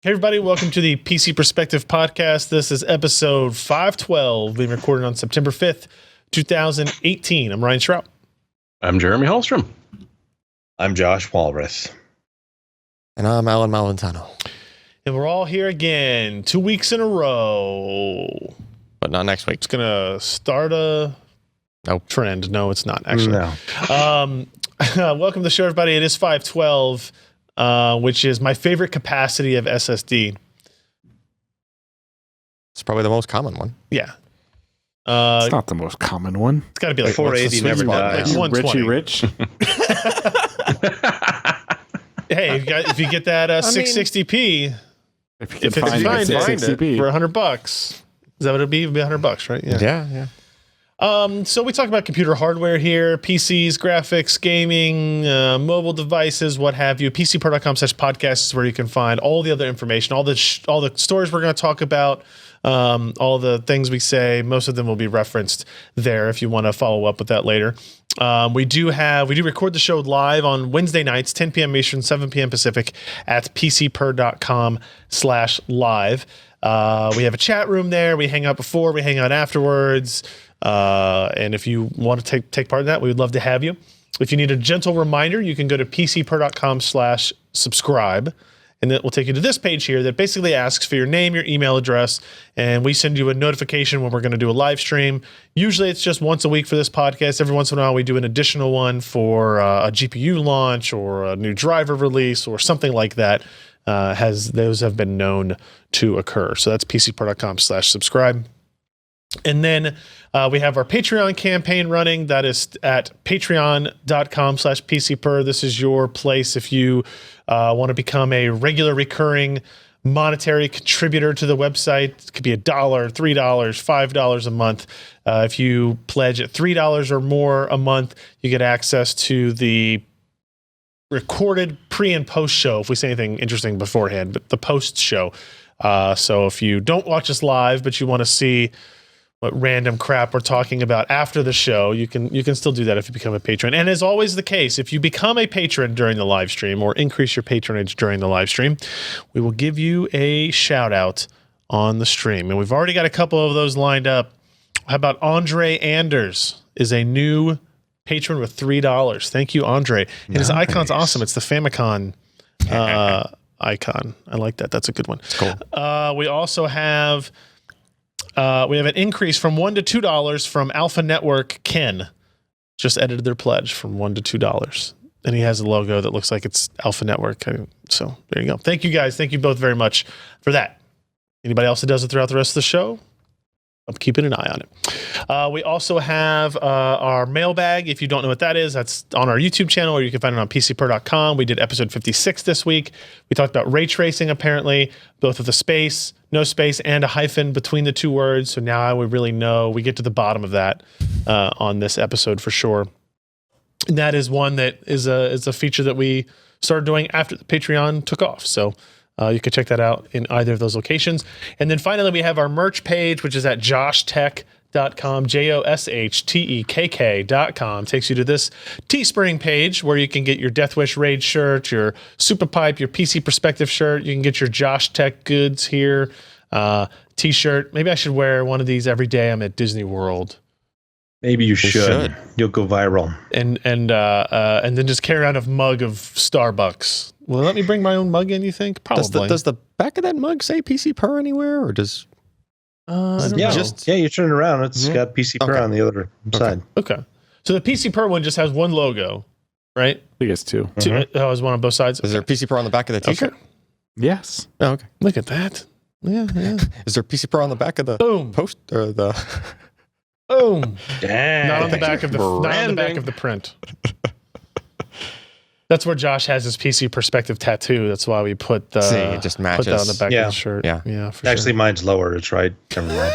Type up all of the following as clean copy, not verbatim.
Hey everybody, welcome to the PC Perspective Podcast. This is episode 512, being recorded on September 5th, 2018. I'm Ryan Schraub. I'm Jeremy Hallstrom. I'm Josh Walrath. And I'm Alan Malventano. And we're all here again, 2 weeks in a row. But not next week. It's going to start a trend. No, it's not, actually. No. Welcome to the show, everybody. It is 512. Which is my favorite capacity of SSD. It's probably the most common one. Yeah. It's not the most common one. It's got to be like 480 never dies. Like 120. Rich. Hey, if you get that 660p, If you If can it's find fine, it, it's 660p. for $100. Is that what it'd be? It'd be $100, right? Yeah. So we talk about computer hardware here, PCs, graphics, gaming, mobile devices, what have you. PCPer.com/podcast is where you can find all the other information, all the stories we're going to talk about, all the things we say. Most of them will be referenced there if you want to follow up with that later. We do record the show live on Wednesday nights, 10 p.m. Eastern, 7 p.m. Pacific at PCPer.com/live. We have a chat room there. We hang out before, we hang out afterwards. And if you want to take part in that, we would love to have you. If you need a gentle reminder, you can go to PCPer.com/subscribe, and it will take you to this page here that basically asks for your name, your email address, and we send you a notification when we're going to do a live stream. Usually it's just once a week for this podcast. Every once in a while we do an additional one for a GPU launch or a new driver release or something like that. Those have been known to occur. So that's PCPer.com/subscribe. And then we have our Patreon campaign running. That is at patreon.com/PCPer. This is your place if you want to become a regular recurring monetary contributor to the website. It could be $1, $3, $5 a month. If you pledge at $3 or more a month, you get access to the recorded pre and post show. If we say anything interesting beforehand, but the post show. So if you don't watch us live, but you want to see what random crap we're talking about after the show, you can still do that if you become a patron. And as always the case, if you become a patron during the live stream or increase your patronage during the live stream, we will give you a shout out on the stream. And we've already got a couple of those lined up. How about Andre Anders is a new patron with $3. Thank you, Andre. And his icon's awesome. It's the Famicom icon. I like that. That's a good one. It's cool. We also have an increase from $1 to $2 from Alpha Network. Ken just edited their pledge from $1 to $2, and he has a logo that looks like it's Alpha Network. So there you go. Thank you guys. Thank you both very much for that. Anybody else that does it throughout the rest of the show, I'm keeping an eye on it. We also have our mailbag. If you don't know what that is, that's on our YouTube channel, or you can find it on PCPer.com. We did episode 56 this week. We talked about ray tracing, apparently, both with a space, no space, and a hyphen between the two words. So now we really know. We get to the bottom of that on this episode for sure. And that is one that is a feature that we started doing after the Patreon took off. So you can check that out in either of those locations. And then finally, we have our merch page, which is at joshtech.com, JOSHTEKK.com. Takes you to this Teespring page where you can get your Death Wish Raid shirt, your Super Pipe, your PC Perspective shirt. You can get your Josh Tech goods here, t-shirt. Maybe I should wear one of these every day I'm at Disney World. Maybe you should. You'll go viral. And then just carry around a mug of Starbucks. Will it let me bring my own mug in, you think? Probably. Does the back of that mug say PCPer anywhere, or does... I don't know. You turn it around. It's got PCPer on the other side. Okay. So the PCPer one just has one logo, right? I think it's two. Oh, is one on both sides? Is there PCPer on the back of the t-shirt? Okay. Yes. Oh, okay. Look at that. Yeah. Is there PCPer on the back of the post or the... Boom. Damn. Not on the back of the print. That's where Josh has his PC Perspective tattoo. That's why we put the it just matches. Put that on the back of the shirt. Yeah, for Actually, sure. mine's lower. It's right. Never mind.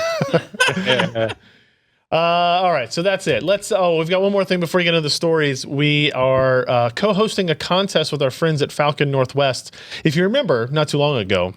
All right, so that's it. We've got one more thing before we get into the stories. We are co-hosting a contest with our friends at Falcon Northwest. If you remember, not too long ago,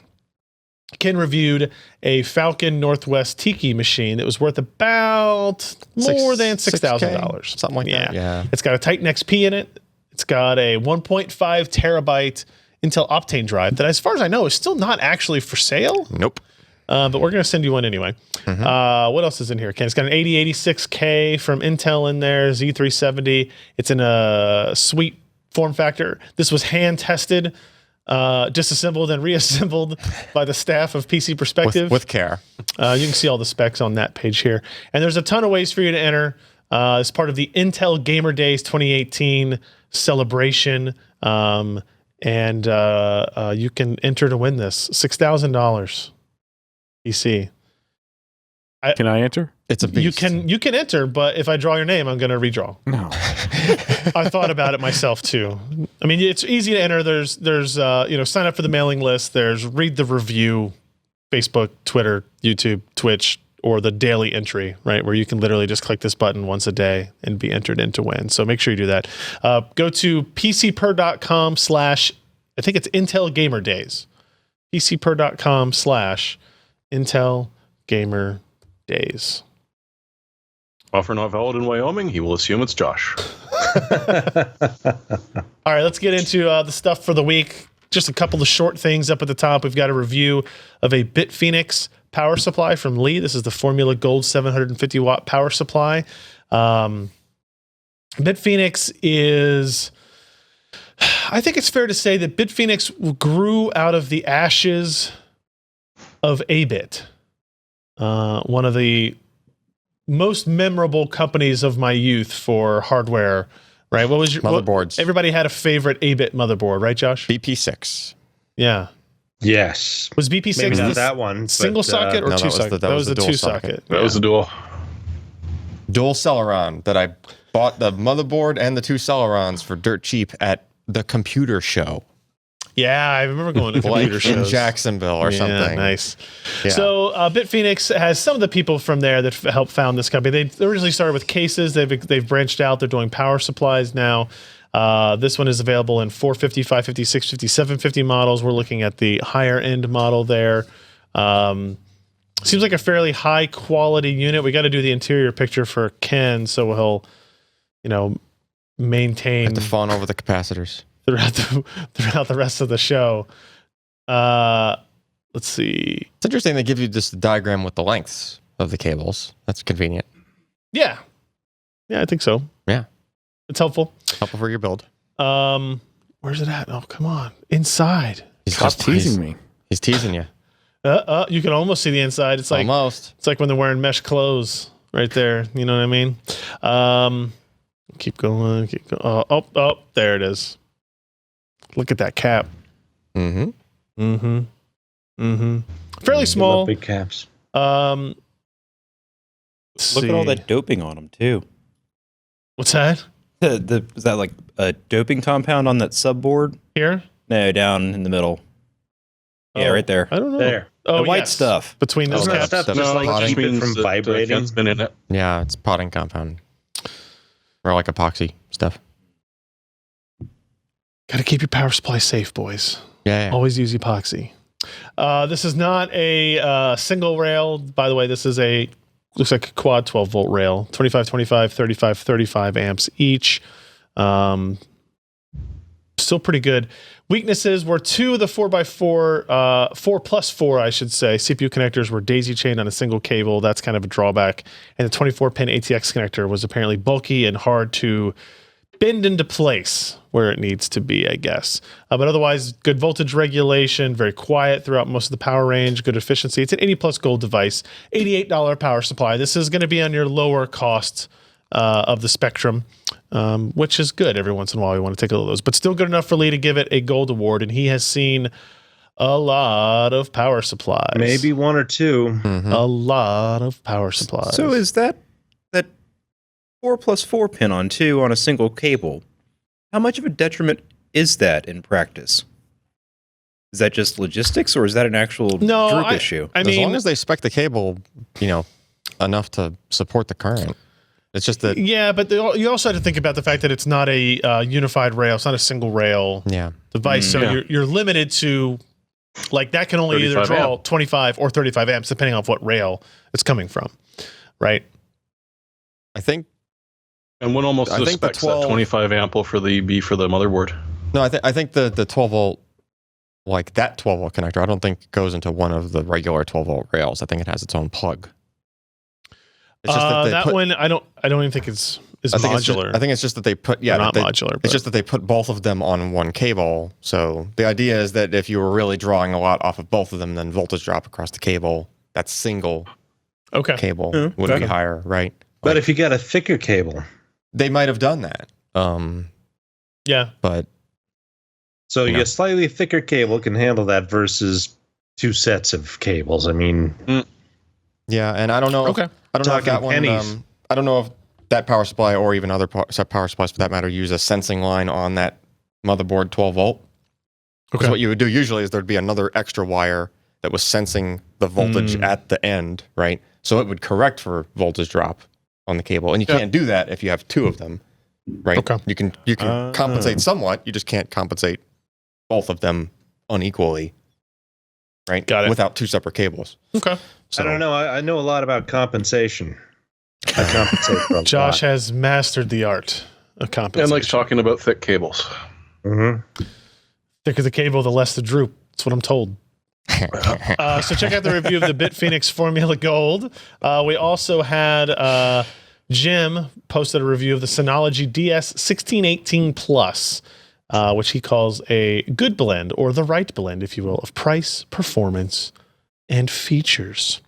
Ken reviewed a Falcon Northwest Tiki machine that was worth about more than $6,000. Something like that. Yeah. It's got a Titan XP in it. It's got a 1.5 terabyte Intel Optane drive that, as far as I know, is still not actually for sale. Nope. But we're going to send you one anyway. What else is in here, Ken? It's got an 8086K from Intel in there, Z370. It's in a sweet form factor. This was hand tested, disassembled and reassembled by the staff of PC Perspective. With care. You can see all the specs on that page here. And there's a ton of ways for you to enter as part of the Intel Gamer Days 2018 celebration. And you can enter to win this. $6,000 PC. Can I enter? It's a beast. You can enter, but if I draw your name, I'm going to redraw. No. I thought about it myself too. I mean, it's easy to enter. There's sign up for the mailing list. There's read the review, Facebook, Twitter, YouTube, Twitch, or the daily entry, right? Where you can literally just click this button once a day and be entered in to win. So make sure you do that. Go to PCPer.com/ I think it's Intel Gamer Days. PCPer.com/ Intel Gamer Days. Offer not valid in Wyoming. He will assume it's Josh. All right, let's get into the stuff for the week. Just a couple of short things up at the top. We've got a review of a BitFenix power supply from Lee. This is the Formula Gold 750 watt power supply. BitFenix is, I think it's fair to say that BitFenix grew out of the ashes of Abit, one of the most memorable companies of my youth for hardware, right? What was your motherboards? Everybody had a favorite Abit motherboard, right, Josh? BP6. Yeah. Yes. Was BP6 Maybe not the that one. single socket or no, two that was socket? that was the dual two socket. socket. That was a dual. Dual Celeron that I bought the motherboard and the two Celerons for dirt cheap at the computer show. Yeah, I remember going to computer in shows. Jacksonville or something. Nice. Yeah. So BitFenix has some of the people from there that helped found this company. They originally started with cases. They've branched out. They're doing power supplies now. This one is available in 450, 550, 650, 750 models. We're looking at the higher end model there. Seems like a fairly high quality unit. We got to do the interior picture for Ken, so he'll, maintain. Have to fawn over the capacitors throughout the rest of the show. Let's see. It's interesting they give you this diagram with the lengths of the cables. That's convenient. Yeah, I think so. Yeah, it's helpful. Helpful for your build. Where's it at? Oh, come on, inside. He's Stop just teasing me. He's teasing you. You can almost see the inside. It's like almost. It's like when they're wearing mesh clothes right there. You know what I mean? Keep going. Oh, there it is. Look at that cap. Mm-hmm. Fairly small. Big caps. Look at all that doping on them too. What's that? Is that like a doping compound on that subboard? Here? No, down in the middle. Yeah, right there. I don't know. There. Oh, The white yes. stuff. Between those Isn't that caps. stuff just like keep it from vibrating? It's been in it. Yeah, it's potting compound. Or like epoxy stuff. Got to keep your power supply safe, boys. Yeah. Always use epoxy. This is not a single rail. By the way, this is looks like a quad 12 volt rail, 25, 25, 35, 35 amps each. Still pretty good. Weaknesses were 2 of the 4x4, 4+4, I should say. CPU connectors were daisy chained on a single cable. That's kind of a drawback. And the 24-pin ATX connector was apparently bulky and hard to bend into place where it needs to be, I guess. But otherwise, good voltage regulation, very quiet throughout most of the power range, good efficiency. It's an 80+ gold device, $88 power supply. This is going to be on your lower cost of the spectrum, which is good. Every once in a while, we want to take a look at those, but still good enough for Lee to give it a gold award. And he has seen a lot of power supplies. Maybe one or two. Mm-hmm. A lot of power supplies. So is that 4+4 pin on 2 on a single cable? How much of a detriment is that in practice? Is that just logistics, or is that an actual droop issue? I mean, as long as they spec the cable, enough to support the current. It's just that. Yeah, but you also have to think about the fact that it's not a unified rail. It's not a single rail device. So you're limited to, like, that can only either draw 25 or 35 amps, depending on what rail it's coming from, right? I think. And one almost suspects that 25 amp for the motherboard. No, I think the 12 volt like that 12 volt connector, I don't think goes into one of the regular 12 volt rails. I think it has its own plug. It's just that one, I don't even think is modular. I think it's just that they put not modular. It's just that they put both of them on one cable. So the idea is that if you were really drawing a lot off of both of them, then voltage drop across the cable, that single cable would be higher, right? But if you got a thicker cable, they might have done that. Yeah, but so a slightly thicker cable can handle that versus two sets of cables. I mean, yeah, and I don't know. Okay, I don't know if that one. I don't know if that power supply or even other power supplies for that matter use a sensing line on that motherboard 12 volt. Because what you would do usually is there'd be another extra wire that was sensing the voltage at the end, right? So it would correct for voltage drop on the cable, and you can't do that if you have two of them, right? Okay. You can compensate somewhat. You just can't compensate both of them unequally, right? Got it. Without two separate cables. Okay. So, I don't know. I know a lot about compensation. I compensate for a Josh lot. has mastered the art of compensation. And likes talking about thick cables. Mm-hmm. Thicker the cable, the less the droop. That's what I'm told. So check out the review of the BitFenix Formula Gold. We also had Jim posted a review of the Synology DS1618 Plus, which he calls a good blend, or the right blend, if you will, of price, performance, and features.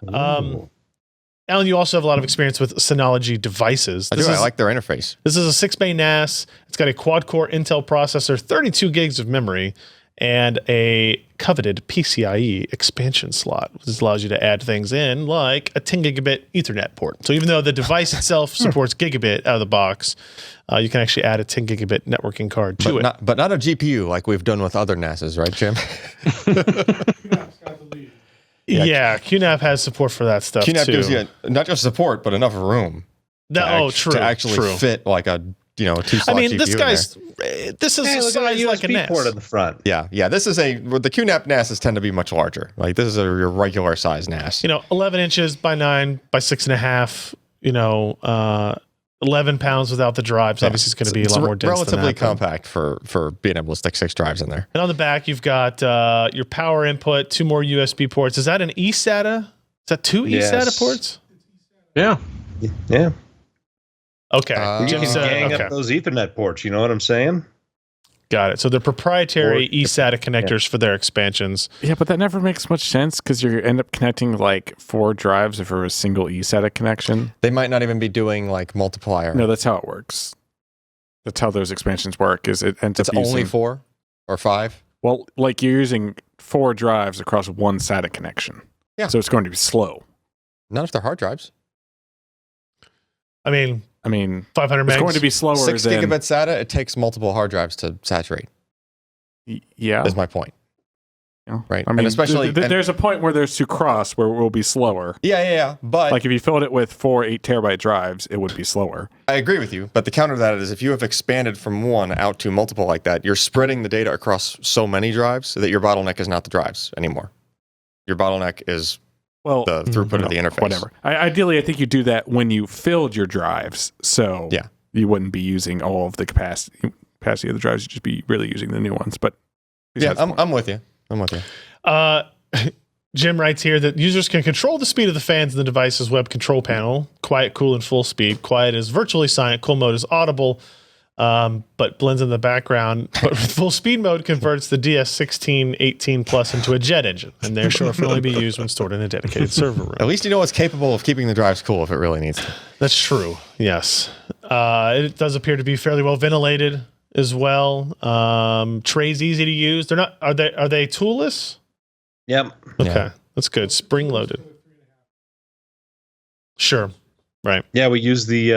Allyn, you also have a lot of experience with Synology devices. I like their interface. This is a 6-bay NAS. It's got a quad-core Intel processor, 32 gigs of memory, and a coveted PCIe expansion slot. This allows you to add things in like a 10 gigabit Ethernet port. So even though the device itself supports gigabit out of the box, you can actually add a 10 gigabit networking card to it. But not a GPU like we've done with other NASs, right, Jim? Yeah, QNAP has support for that stuff QNAP too. gives you not just support, but enough room to actually fit like a two-slot GPU this is a size like a NAS. Port in the front. Yeah. This is the QNAP NASs tend to be much larger. Like this is your regular size NAS. 11 inches by 9 by 6.5. 11 pounds without the drives. Obviously, it's going to be a lot more dense. Relatively than that, compact for being able to stick 6 drives in there. And on the back, you've got your power input, 2 more USB ports. Is that an eSATA? Is that 2 eSATA ports? Yeah. Yeah. Okay. You can gang up those Ethernet ports. You know what I'm saying? Got it. So they're proprietary eSATA connectors for their expansions. Yeah, but that never makes much sense because you end up connecting like 4 drives for a single eSATA connection. They might not even be doing like multiplier. No, that's how it works. That's how those expansions work. Is it ends up using only 4 or 5? Well, like you're using 4 drives across one SATA connection. Yeah. So it's going to be slow. Not if they're hard drives. I mean 500 megs. It's going to be slower 6 than gigabit SATA. It takes multiple hard drives to saturate. Yeah, is my point. Yeah. Right. I mean, and especially there's a point where there's 2 cross where it will be slower. Yeah. But like if you filled it with 4 8-terabyte drives, it would be slower. I agree with you. But the counter to that is if you have expanded from one out to multiple like that, you're spreading the data across so many drives so that your bottleneck is not the drives anymore. Your bottleneck is the throughput of the interface. Whatever. Ideally, I think you do that when you filled your drives. So you wouldn't be using all of the capacity of the drives. You'd just be really using the new ones. But yeah, I'm with you. Jim writes here that users can control the speed of the fans in the device's web control panel. Quiet, cool, and full speed. Quiet is virtually silent. Cool mode is audible, but blends in the background. But with full speed mode converts the DS1618 Plus into a jet engine, and therefore can only be used when stored in a dedicated server room. At least you know it's capable of keeping the drives cool if it really needs to. That's true. Yes, it does appear to be fairly well ventilated as well. Trays easy to use. They're not. Are they toolless? Yep. Okay, that's good. Spring loaded. Sure. Right. Yeah, we use the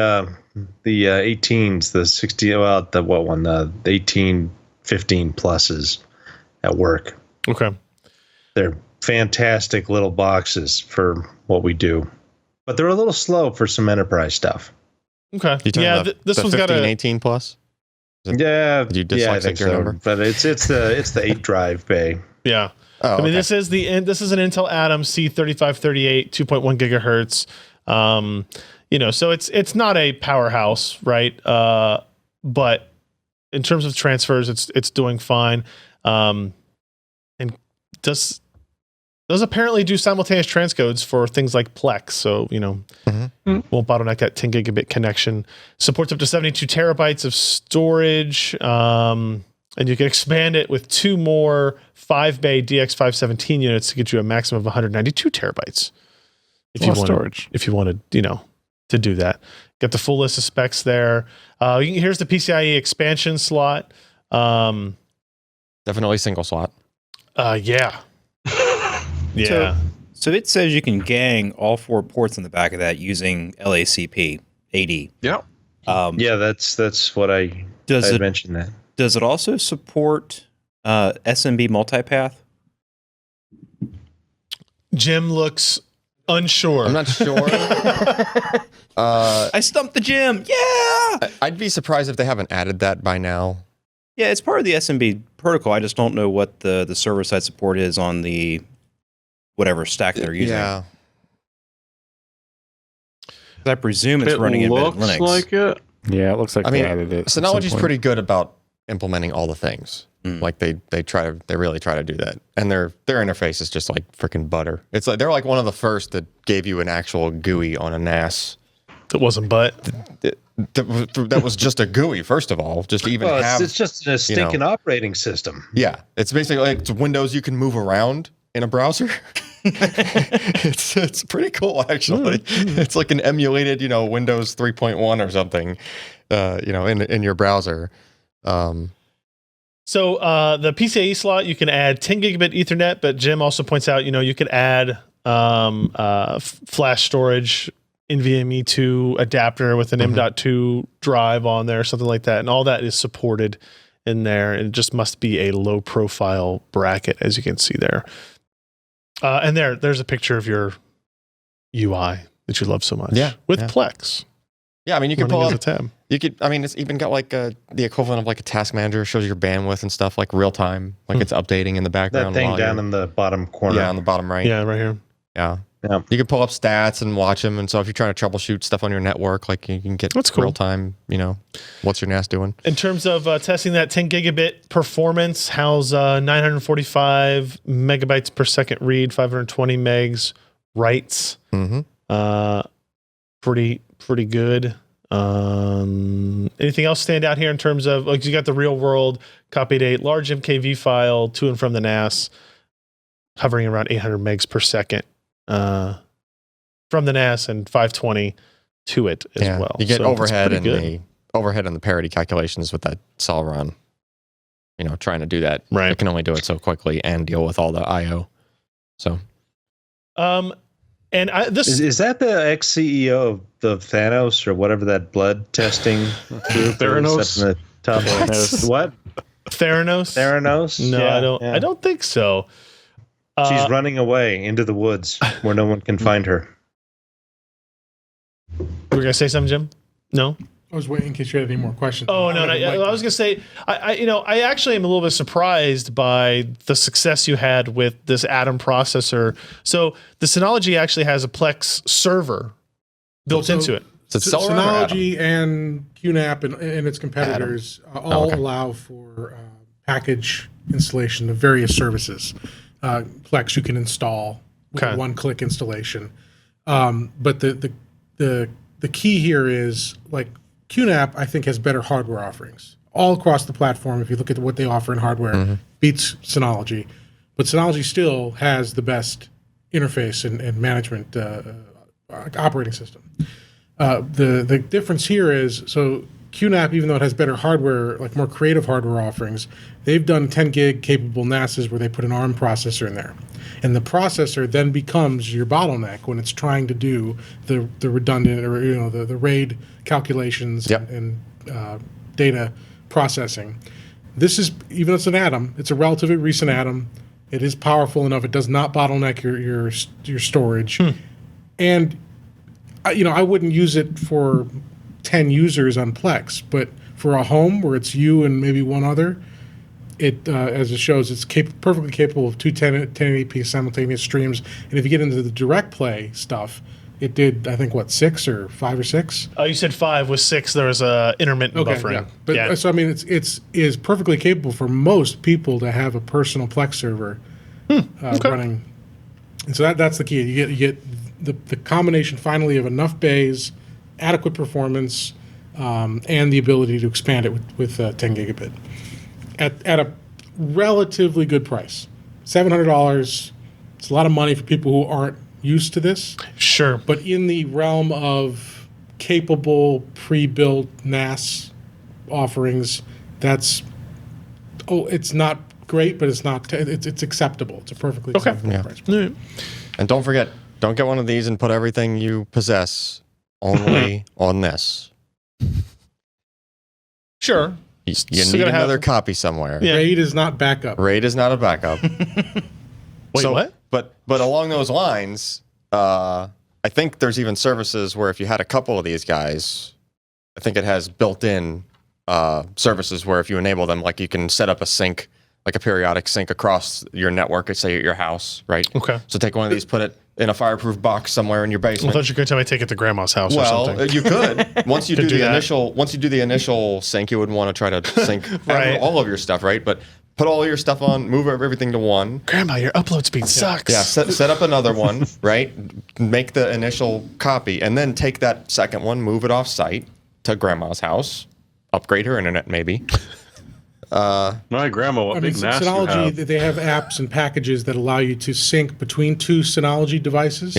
18s, the 60. Well, the 1815 pluses at work. Okay. They're fantastic little boxes for what we do, but they're a little slow for some enterprise stuff. Okay. Yeah, this one's got a 18 plus. Yeah, did you dyslexic your number? But it's the 8 drive bay. Yeah. Oh, I mean, this is an Intel Atom C3538 2.1 gigahertz. So it's not a powerhouse, right? But in terms of transfers, it's doing fine. does apparently do simultaneous transcodes for things like Plex. So, won't bottleneck that 10 gigabit connection. Supports up to 72 terabytes of storage. And you can expand it with 2 more 5-bay DX517 units to get you a maximum of 192 terabytes. If you wanted, to do that. Got the full list of specs there. Here's the PCIe expansion slot. Definitely single slot. Yeah. Yeah. So it says you can gang all 4 ports in the back of that using LACP AD. Yeah. Yeah, that's what I mentioned that. Does it also support SMB multipath? Jim looks unsure. I'm not sure. I stumped the Jim. Yeah. I'd be surprised if they haven't added that by now. Yeah, it's part of the SMB protocol. I just don't know what the server-side support is on the whatever stack they're using. Yeah. I presume it's running in Linux. Looks like it. Yeah, it looks like they added it. Synology's pretty good about implementing all the things. Like they really try to do that, and their interface is just like freaking butter. It's like they're like one of the first that gave you an actual GUI on a NAS. It wasn't, but that was just a GUI. First of all, just to even have it's just a stinking operating system. Yeah, it's basically like it's Windows you can move around in a browser. It's pretty cool actually. It's like an emulated Windows 3.1 or something, in your browser. So the PCIe slot, you can add 10 gigabit Ethernet, but Jim also points out, you could add flash storage, NVMe 2 adapter with an M.2 drive on there, something like that. And all that is supported in there. And it just must be a low profile bracket, as you can see there. And there's a picture of your UI that you love so much. Yeah. With Plex. Yeah, I mean, you can pull up a tab. It's even got like the equivalent of like a task manager, shows your bandwidth and stuff like real time, like it's updating in the background. That thing down in the bottom corner. Yeah, on the bottom right. Yeah, right here. Yeah. You can pull up stats and watch them. And so if you're trying to troubleshoot stuff on your network, like you can get real time, what's your NAS doing? In terms of testing that 10 gigabit performance, how's 945 megabytes per second read, 520 megs writes. Pretty good. Anything else stand out here in terms of, like, you got the real world copy date, large MKV file to and from the NAS, hovering around 800 megs per second from the NAS, and 520 to it as well. You get overhead and the parity calculations with that Celeron. Trying to do that. Right. It can only do it so quickly and deal with all the I/O. So. And is that the ex-CEO of the Thanos or whatever that blood testing group? Theranos. What? Theranos? No, I don't think so. She's running away into the woods where no one can find her. Were you gonna say something, Jim? No. I was waiting in case you had any more questions. Oh no! I was gonna say, I actually am a little bit surprised by the success you had with this Atom processor. So the Synology actually has a Plex server built into it. So Synology and QNAP and its competitors all allow for package installation of various services. Plex you can install with a one-click installation, but the key here is like. QNAP, I think, has better hardware offerings all across the platform. If you look at what they offer in hardware, beats Synology, but Synology still has the best interface and management operating system. The difference here is, so QNAP, even though it has better hardware, like more creative hardware offerings, they've done 10 gig capable NASs where they put an ARM processor in there. And the processor then becomes your bottleneck when it's trying to do the redundant or the RAID calculations and data processing. This is, even though it's an Atom, it's a relatively recent Atom. It is powerful enough. It does not bottleneck your storage. And I wouldn't use it for 10 users on Plex, but for a home where it's you and maybe one other, it as it shows, it's perfectly capable of two 1080p simultaneous streams. And if you get into the direct play stuff, it did, I think, 6 or 5 or 6? Oh, you said 5 with 6. There was a intermittent buffering. Yeah. But so I mean, it is perfectly capable for most people to have a personal Plex server running. And so that's the key. You get the combination finally of enough bays, adequate performance, and the ability to expand it with 10 gigabit at a relatively good price. $700. It's a lot of money for people who aren't used to this. Sure. But in the realm of capable pre-built NAS offerings, it's not great, but it's not. It's acceptable. It's a perfectly acceptable price. Yeah. And don't forget, don't get one of these and put everything you possess only on this. Sure. You need another copy somewhere. Yeah. RAID is not backup. RAID is not a backup. Wait, what? But along those lines, I think there's even services where if you had a couple of these guys, I think it has built-in services where if you enable them, like you can set up a sync, like a periodic sync across your network, say at your house, right? Okay. So take one of these, put it in a fireproof box somewhere in your basement. I thought you were going to tell me to take it to grandma's house or something. Well, you could. Once you do the initial sync, you would want to try to sync all of your stuff, right? But put all your stuff on, move everything to one. Grandma, your upload speed sucks. Yeah, set up another one, right? Make the initial copy, and then take that second one, move it off site to grandma's house, upgrade her internet maybe. My grandma, what big NAS you Synology, have. they have apps and packages that allow you to sync between two Synology devices,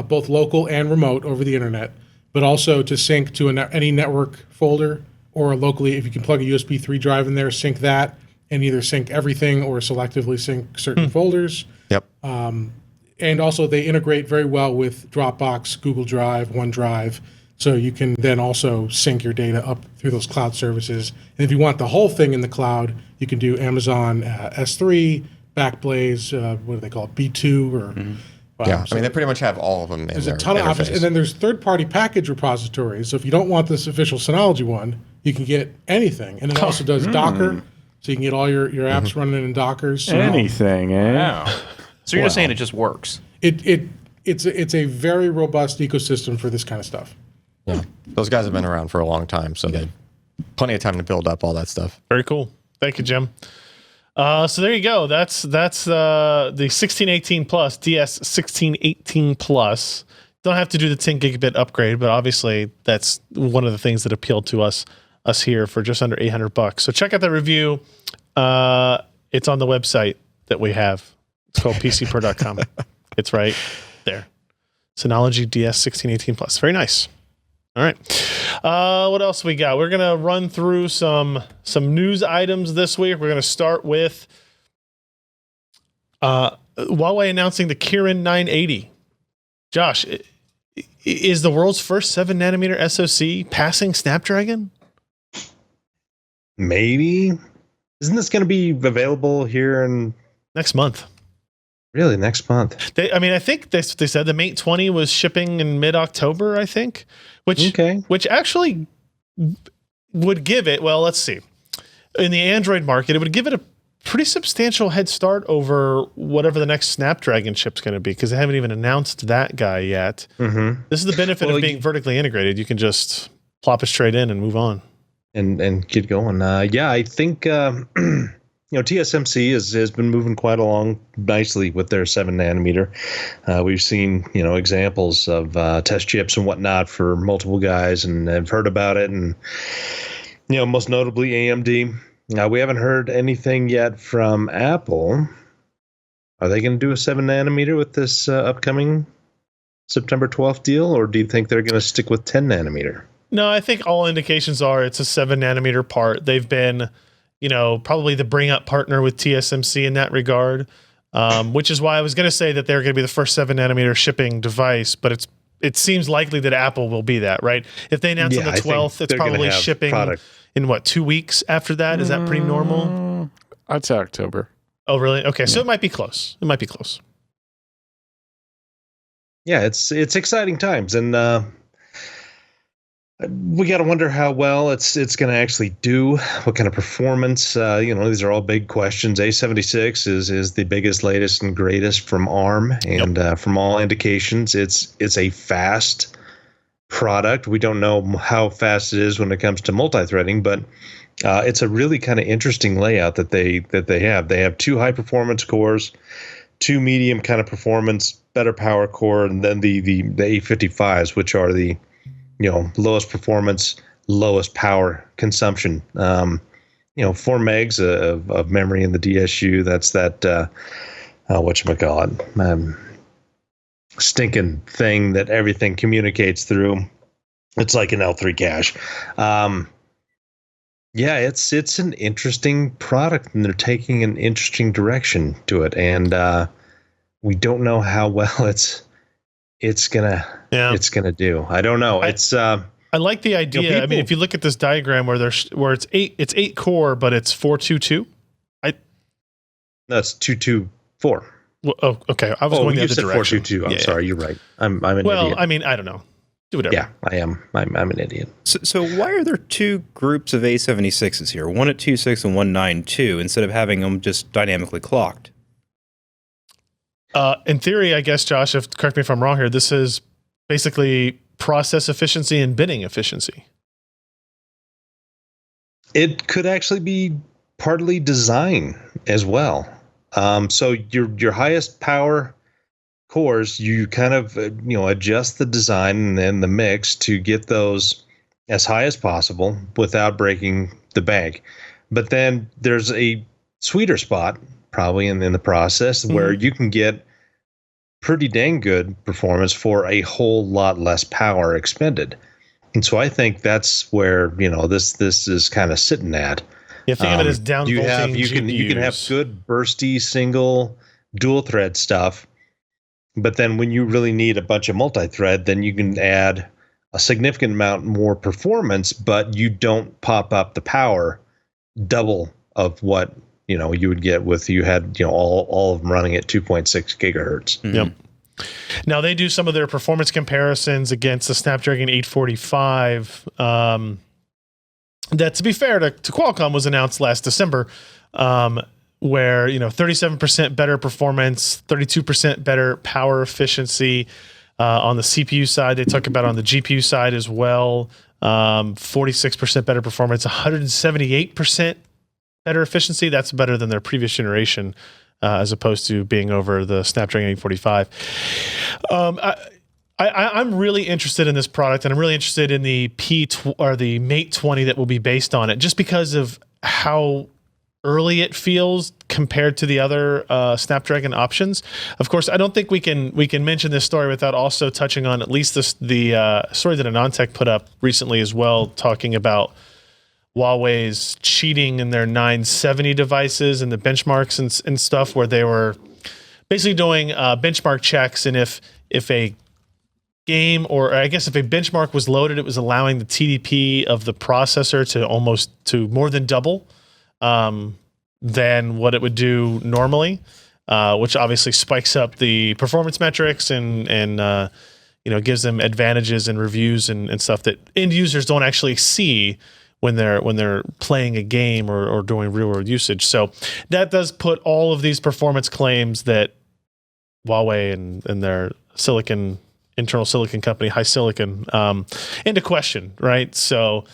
both local and remote over the internet, but also to sync to any network folder or locally, if you can plug a USB 3 drive in there, sync that, and either sync everything or selectively sync certain folders. Yep. And also they integrate very well with Dropbox, Google Drive, OneDrive, so you can then also sync your data up through those cloud services. And if you want the whole thing in the cloud, you can do Amazon S3, Backblaze, what do they call it, B2 or... I mean, they pretty much have all of them in There's their a ton of interface. options. And then there's third-party package repositories. So if you don't want this official Synology one, you can get anything. And it also does Docker, so you can get all your apps running in Dockers. So Anything, eh? Wow. So you're just saying it just works? It's a very robust ecosystem for this kind of stuff. Yeah, those guys have been around for a long time, so they plenty of time to build up all that stuff. Very cool. Thank you, Jim. So there you go. That's the 1618 Plus, DS1618 Plus. Don't have to do the 10 gigabit upgrade, but obviously that's one of the things that appealed to us here for just under $800. So check out the review. It's on the website that we have. It's called PCPer.com. It's right there. Synology DS1618 Plus. Very nice. All right. What else we got? We're going to run through some news items this week. We're going to start with Huawei announcing the Kirin 980. Josh, is the world's first 7-nanometer SoC passing Snapdragon? Maybe. Isn't this going to be available here in... Next month. Really, next month? I think they said the Mate 20 was shipping in mid-October, I think. Which actually would give it, well, let's see. In the Android market, it would give it a pretty substantial head start over whatever the next Snapdragon chip's going to be, because they haven't even announced that guy yet. Mm-hmm. This is the benefit of being vertically integrated. You can just plop it straight in and move on. And get going. I think... TSMC has been moving quite along nicely with their 7-nanometer. We've seen, examples of test chips and whatnot for multiple guys, and have heard about it. And, most notably AMD. We haven't heard anything yet from Apple. Are they going to do a 7-nanometer with this upcoming September 12th deal, or do you think they're going to stick with 10-nanometer? No, I think all indications are it's a 7-nanometer part. They've been... probably the bring-up partner with TSMC in that regard, which is why I was going to say that they're going to be the first 7-nanometer shipping device, but it seems likely that Apple will be that, right? If they announce on the 12th, it's probably shipping in 2 weeks after that? Is that pretty normal? I'd say October. Oh, really? Okay, so it might be close. Yeah, it's exciting times, and we got to wonder how well it's going to actually do, what kind of performance. These are all big questions. A76 is the biggest, latest, and greatest from ARM, and from all indications, it's a fast product. We don't know how fast it is when it comes to multi-threading, but It's a really kind of interesting layout that they have. They have 2 high performance cores, 2 medium kind of performance, better power core, and then the 855s, which are the lowest performance, lowest power consumption. 4 megs of memory in the DSU. That's that whatchamacallit, stinking thing that everything communicates through. It's like an L3 cache. Yeah, it's an interesting product, and they're taking an interesting direction to it, and we don't know how well it's gonna do. I don't know. I like the idea. I mean, if you look at this diagram where it's 8 core, but it's 422. That's 224. Well, oh, okay. I was going the other direction. 422. I'm sorry. You're right. I'm an idiot. Well, I mean, I don't know. Do whatever. Yeah, I am. I'm an idiot. So why are there 2 groups of A76s here? One at 2.6 and 1.9.2 instead of having them just dynamically clocked? In theory, I guess, Josh, correct me if I'm wrong here, this is basically process efficiency and bidding efficiency. It could actually be partly design as well. So your highest power cores, you kind of adjust the design and then the mix to get those as high as possible without breaking the bank. But then there's a sweeter spot probably in the process where you can get pretty dang good performance for a whole lot less power expended. And so I think that's where this is kind of sitting at. Yeah, think of it as down volting you can have good bursty single dual thread stuff. But then when you really need a bunch of multi-thread, then you can add a significant amount more performance, but you don't pop up the power double of what you would get with you had all of them running at 2.6 gigahertz. Mm-hmm. Yep. Now they do some of their performance comparisons against the Snapdragon 845. That, to be fair to Qualcomm, was announced last December. Where 37% better performance, 32% better power efficiency on the CPU side. They talk about on the GPU side as well. 46% better performance, 178% better efficiency. That's better than their previous generation, as opposed to being over the Snapdragon 845. I'm really interested in this product, and I'm really interested in the the Mate 20 that will be based on it, just because of how early it feels compared to the other Snapdragon options. Of course, I don't think we can mention this story without also touching on at least the story that AnandTech put up recently as well, talking about Huawei's cheating in their 970 devices and the benchmarks and stuff, where they were basically doing benchmark checks, and if a game, or I guess if a benchmark was loaded, it was allowing the TDP of the processor to more than double than what it would do normally, which obviously spikes up the performance metrics and gives them advantages and reviews and stuff that end users don't actually see when they're playing a game or doing real world usage. So that does put all of these performance claims that Huawei and their internal silicon company, HiSilicon, into question, right? So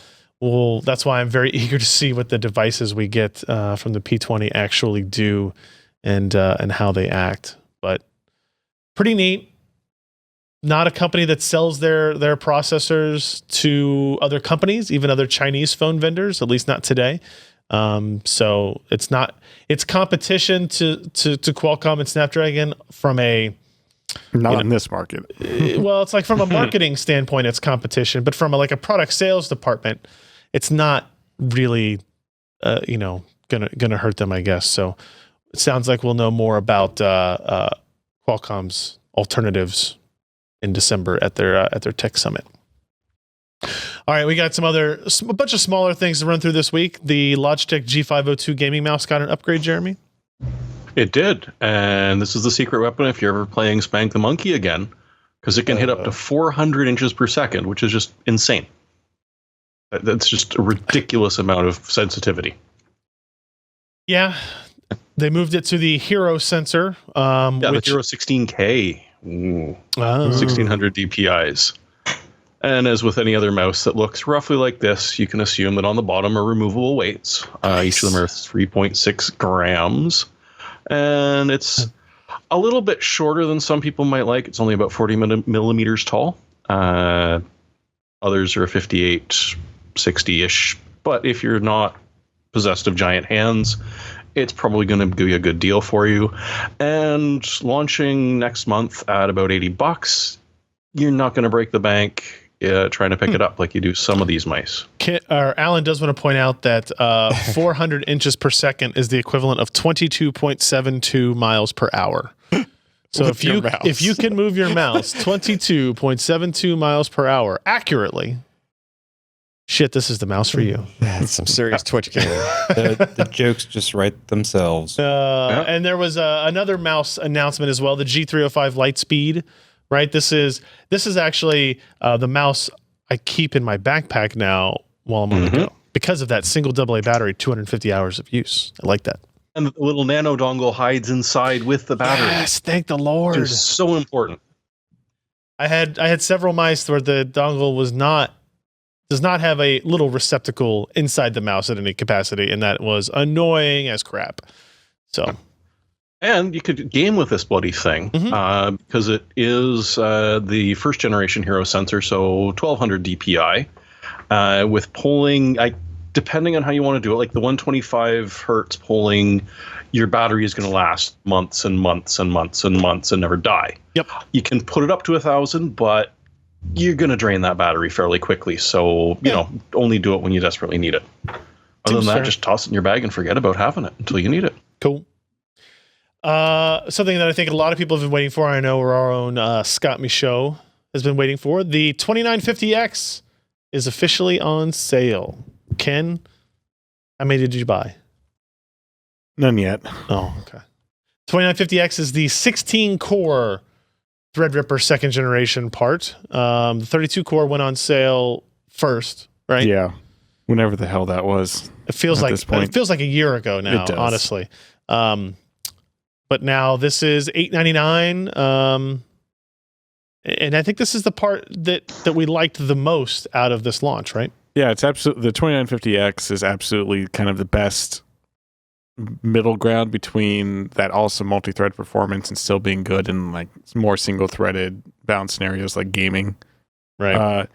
that's why I'm very eager to see what the devices we get from the P20 actually do and how they act. But pretty neat. Not a company that sells their processors to other companies, even other Chinese phone vendors, at least not today. So it's competition to Qualcomm and Snapdragon from a in this market. Well, it's like from a marketing standpoint, it's competition, but from a product sales department, it's not really, gonna hurt them, I guess. So it sounds like we'll know more about Qualcomm's alternatives in December at their tech summit. All right, we got a bunch of smaller things to run through this week. The Logitech G502 gaming mouse got an upgrade, Jeremy. It did, and this is the secret weapon if you're ever playing Spank the Monkey again, because it can hit up to 400 inches per second, which is just insane. That's just a ridiculous amount of sensitivity. Yeah, they moved it to the Hero sensor. The Hero 16K. 1600 DPIs. And as with any other mouse that looks roughly like this, you can assume that on the bottom are removable weights. Each of them are 3.6 grams. And it's a little bit shorter than some people might like. It's only about 40 millimeters tall. Others are 58, 60-ish. But if you're not possessed of giant hands, it's probably going to give you a good deal for you. And launching next month at about $80, you're not going to break the bank trying to pick it up like you do some of these mice. Allyn does want to point out that 400 inches per second is the equivalent of 22.72 miles per hour. So if you can move your mouse 22.72 miles per hour accurately, shit, this is the mouse for you. That's some serious Twitch gaming. The jokes just write themselves. And there was another mouse announcement as well, the G305 LIGHTSPEED. Right, this is actually the mouse I keep in my backpack now while I'm on the go because of that single AA battery, 250 hours of use. I like that. And the little nano dongle hides inside with the battery. Yes, thank the Lord. It's so important. I had several mice where the dongle does not have a little receptacle inside the mouse at any capacity, and that was annoying as crap. So. And you could game with this bloody thing because it is the first generation Hero sensor, so 1200 DPI with polling. Depending on how you want to do it, like the 125 hertz polling, your battery is going to last months and months and months and months and never die. Yep. You can put it up to 1,000, but you're going to drain that battery fairly quickly. So you know, only do it when you desperately need it. Other than that, just toss it in your bag and forget about having it until you need it. Cool. Something that I think a lot of people have been waiting for, I know our own Scott Michaud has been waiting for, the 2950X is officially on sale. Ken, how many did you buy? None yet. Oh, okay. 2950X is the 16-core Threadripper second generation part. The 32-core went on sale first, right? Yeah. Whenever the hell that was. It feels like a year ago now, honestly. But now this is $899, and I think this is the part that we liked the most out of this launch, right? Yeah, it's absolutely the 2950X is absolutely kind of the best middle ground between that awesome multi-thread performance and still being good in like more single-threaded bound scenarios like gaming. Right.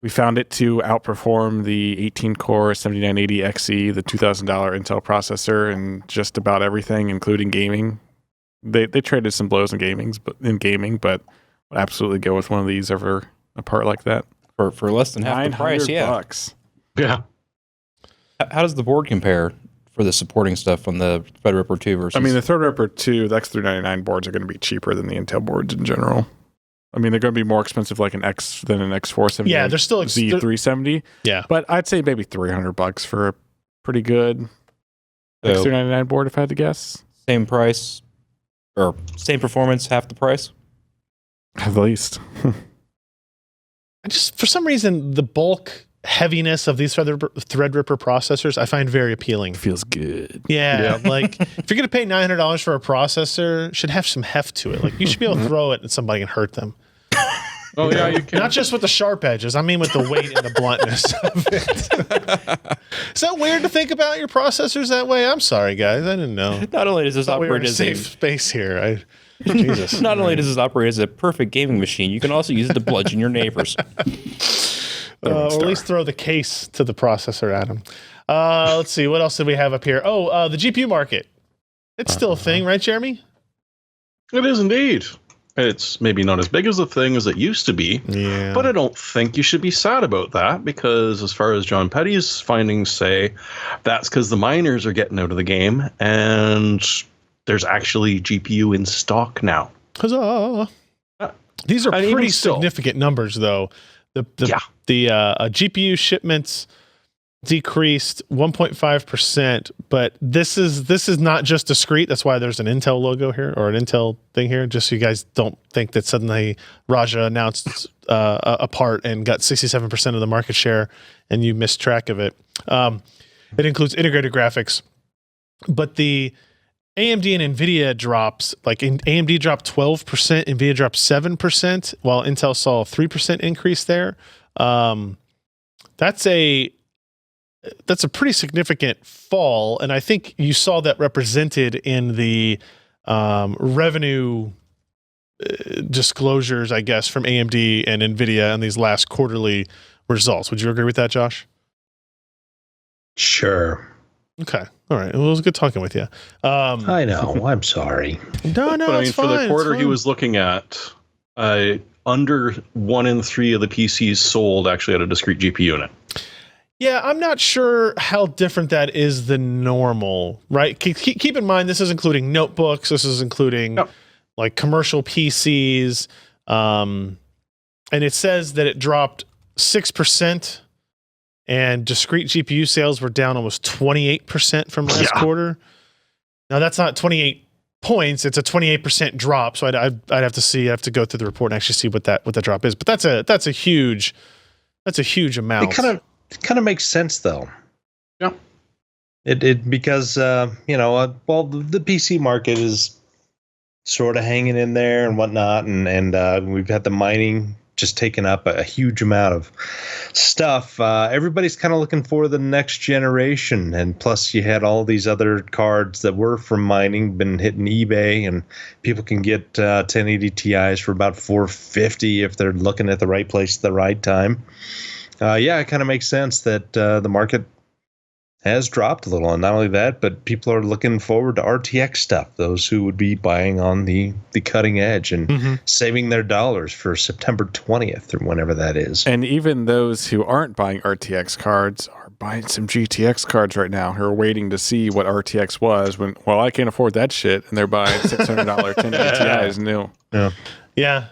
We found it to outperform the 18-core 7980XE, the $2,000 Intel processor, and just about everything, including gaming. They traded some blows in gaming, but would absolutely go with one of these over a part like that for less than half the price. $900. Yeah. How does the board compare for the supporting stuff on the Threadripper 2 versus? I mean, the Threadripper 2, the X399 boards are going to be cheaper than the Intel boards in general. I mean, they're going to be more expensive like an X470. Yeah, they're still Z370. Yeah, but I'd say maybe $300 for a pretty good X399 board, if I had to guess. Same price. Or same performance, half the price? At least. I just, for some reason, the bulk heaviness of these Threadripper processors, I find very appealing. It feels good. Yeah, like if you're going to pay $900 for a processor, it should have some heft to it. Like you should be able to throw it at somebody and hurt them. Oh, yeah, you can. Not just with the sharp edges. I mean with the weight and the bluntness of it. Is that weird to think about your processors that way? I'm sorry, guys. I didn't know. Not only does this operate as a safe space here. Jesus. Not only does this operate as a perfect gaming machine, you can also use it to bludgeon your neighbors. Or at least throw the case to the processor at them. Let's see. What else did we have up here? Oh, the GPU market. It's still a thing, right, Jeremy? It is indeed. It's maybe not as big as a thing as it used to be, but I don't think you should be sad about that because as far as John Petty's findings say, that's because the miners are getting out of the game and there's actually GPU in stock now. Huzzah! These are pretty significant numbers, though. The GPU shipments decreased 1.5%, but this is not just discrete. That's why there's an Intel logo here or an Intel thing here, just so you guys don't think that suddenly Raja announced a part and got 67% of the market share and you missed track of it. It includes integrated graphics, but the AMD and NVIDIA drops, like AMD dropped 12%, NVIDIA dropped 7%, while Intel saw a 3% increase there. That's a pretty significant fall, and I think you saw that represented in the revenue disclosures, I guess, from AMD and NVIDIA in these last quarterly results. Would you agree with that, Josh? Sure. Okay. All right. Well, it was good talking with you. I know. I'm sorry. No, But I mean, it's for fine, the quarter it's he fine. was looking at, under 1 in 3 of the PCs sold actually had a discrete GPU unit. Yeah, I'm not sure how different that is than normal, right? Keep in mind, this is including notebooks. This is including like commercial PCs. And it says that it dropped 6%, and discrete GPU sales were down almost 28% from last quarter. Now, that's not 28 points. It's a 28% drop. So I'd have to see. I have to go through the report and actually see what that drop is. But that's a huge amount. It kind of makes sense though. Yeah. It because the PC market is sort of hanging in there and whatnot, and we've had the mining just taking up a huge amount of stuff. Everybody's kind of looking for the next generation, and plus you had all these other cards that were from mining been hitting eBay, and people can get 1080 Ti's for about $450 if they're looking at the right place at the right time. It kind of makes sense that the market has dropped a little, and not only that, but people are looking forward to RTX stuff. Those who would be buying on the cutting edge and saving their dollars for September 20th or whenever that is. And even those who aren't buying RTX cards are buying some GTX cards right now, who are waiting to see what RTX was when, well, I can't afford that shit, and they're buying $600 1080 Ti's new. Yeah.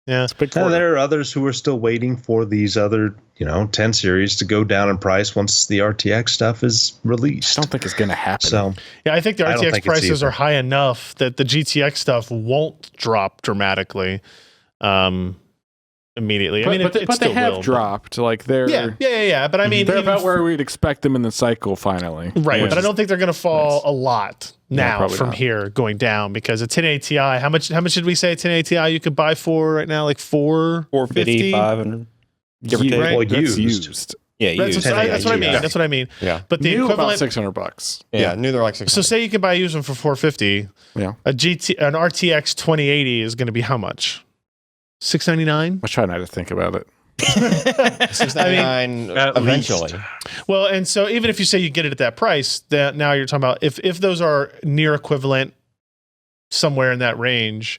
It's a big And quarter. there are others who are still waiting for these other, 10 series to go down in price once the RTX stuff is released. I don't think it's going to happen. So, Yeah, I think the I don't RTX think it's prices either. are high enough that the GTX stuff won't drop dramatically immediately. But, I mean, but it still they have will, dropped. Like they're Yeah. But I mean, they're even about where we'd expect them in the cycle finally. right. Which But I is- don't think they're going to fall a lot now probably from not. here going down, because a 1080 Ti, how much did we say a 1080 Ti you could buy for right now? Like 450, 500, give or take. Right. Well, That's used. used. Yeah, That's used. what I mean. Yeah. That's what I mean. Yeah. But the New about equivalent. $600. Yeah, new they're like 600. So say you can buy a used one for $450. Yeah. An RTX 2080 is going to be how much? $699. I try not to think about it. $699 at eventually. least. Well, and so even if you say you get it at that price, that now you're talking about if those are near equivalent somewhere in that range,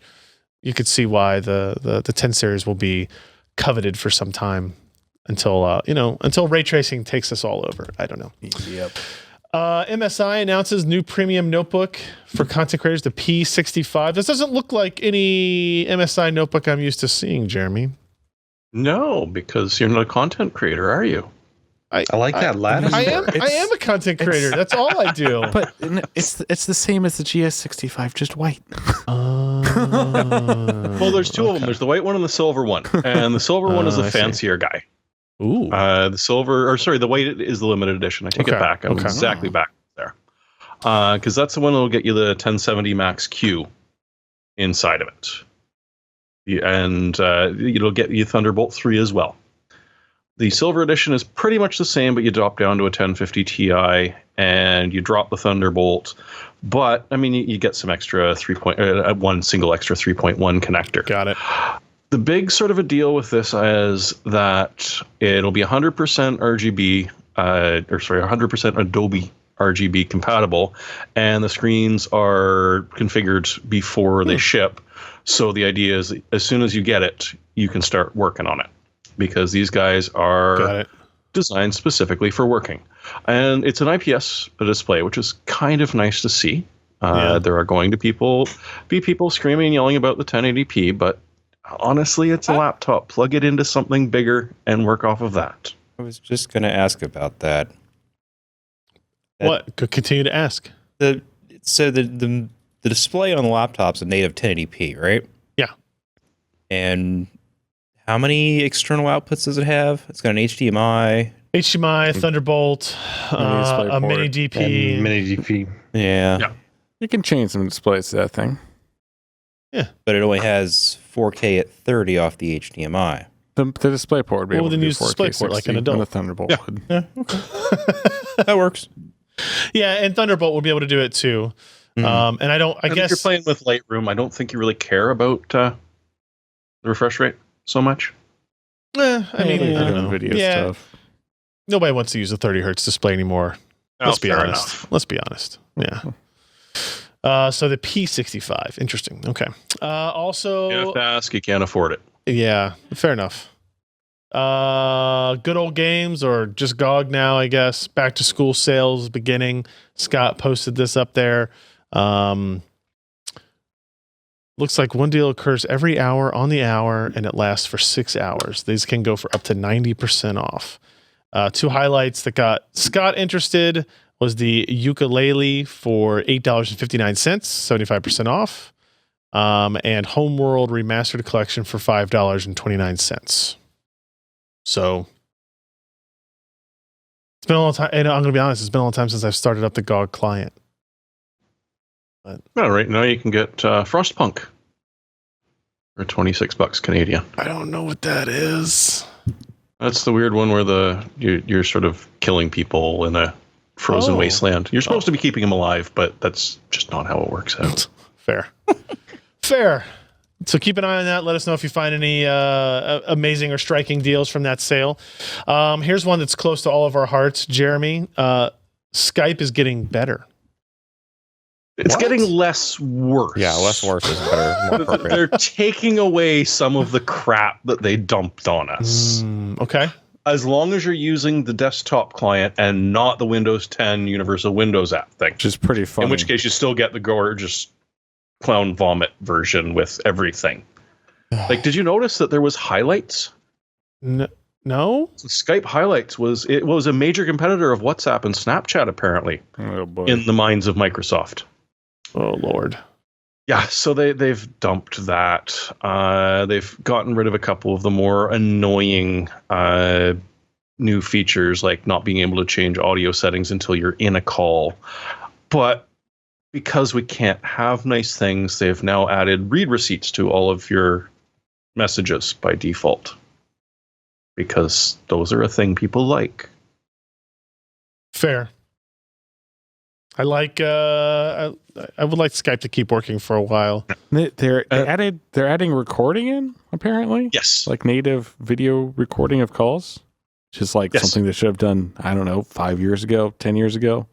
you could see why the 10 series will be coveted for some time until until ray tracing takes us all over. I don't know. Yep. MSI announces new premium notebook for content creators, the P65. This doesn't look like any MSI notebook I'm used to seeing, Jeremy. No, because you're not a content creator, are you? I like that lattice. I am a content creator. That's all I do. But it's the same as the GS65, just white. Well, there's two of them. There's the white one and the silver one. And the silver one is the I see. fancier guy. Ooh. The white is the limited edition. I take it back. I'm exactly back there. Because that's the one that will get you the 1070 Max Q inside of it. And it'll get you Thunderbolt 3 as well. The silver edition is pretty much the same, but you drop down to a 1050 Ti and you drop the Thunderbolt. But I mean, you get some extra one single extra 3.1 connector. Got it. The big sort of a deal with this is that it'll be 100% RGB, 100% Adobe RGB compatible, and the screens are configured before they ship. So the idea is, as soon as you get it, you can start working on it, because these guys are designed specifically for working. And it's an IPS display, which is kind of nice to see. There are going to be people screaming and yelling about the 1080p, but honestly, it's a laptop. Plug it into something bigger and work off of that. I was just going to ask about that. What? Continue to ask. The display on the laptop's a native 1080p, right? Yeah. And how many external outputs does it have? It's got an HDMI, Thunderbolt, a mini DP. And mini DP. Yeah. You can change some displays to that thing. But it only has 4K at 30 off the HDMI. The display port would be Well, able then to do use the 4K DisplayPort like an 60, adult. and the Thunderbolt would. That works. Yeah, and Thunderbolt will be able to do it too. And I If guess you're playing with Lightroom, I don't think you really care about the refresh rate so much. I mean, I don't know. Video Yeah, stuff. nobody wants to use a 30 hertz display anymore. Let's be fair honest. enough. Let's be honest. Yeah. So the P65, interesting. Okay. Also, You have to ask, you can't afford it. yeah, fair enough. Good old games or just GOG now, I guess. Back to school sales beginning. Scott posted this up there. Looks like one deal occurs every hour on the hour, and it lasts for 6 hours. These can go for up to 90% off. Two highlights that got Scott interested was the ukulele for $8.59, 75% off, and Homeworld Remastered Collection for $5.29. So it's been a long time, and I'm going to be honest, it's been a long time since I've started up the GOG client. Well, right now you can get Frostpunk for $26 Canadian. I don't know what that is. That's the weird one where you're sort of killing people in a frozen wasteland. You're supposed to be keeping them alive, but that's just not how it works out. Fair. Fair. So keep an eye on that. Let us know if you find any amazing or striking deals from that sale. Here's one that's close to all of our hearts, Jeremy. Skype is getting better. It's getting less worse. Yeah, less worse is better, more appropriate. They're taking away some of the crap that they dumped on us. Okay. As long as you're using the desktop client and not the Windows 10 Universal Windows app thing. Which is pretty funny. In which case you still get the gorgeous clown vomit version with everything. Like, did you notice that there was highlights? No? So Skype highlights was a major competitor of WhatsApp and Snapchat, apparently, Oh boy. in the minds of Microsoft. Oh, Lord. Yeah, so they've dumped that. They've gotten rid of a couple of the more annoying new features, like not being able to change audio settings until you're in a call. But because we can't have nice things, they've now added read receipts to all of your messages by default. Because those are a thing people like. Fair. I like. I would like Skype to keep working for a while. They're adding recording in, apparently. Yes. Like native video recording of calls. Which is like something they should have done, I don't know, 5 years ago, 10 years ago.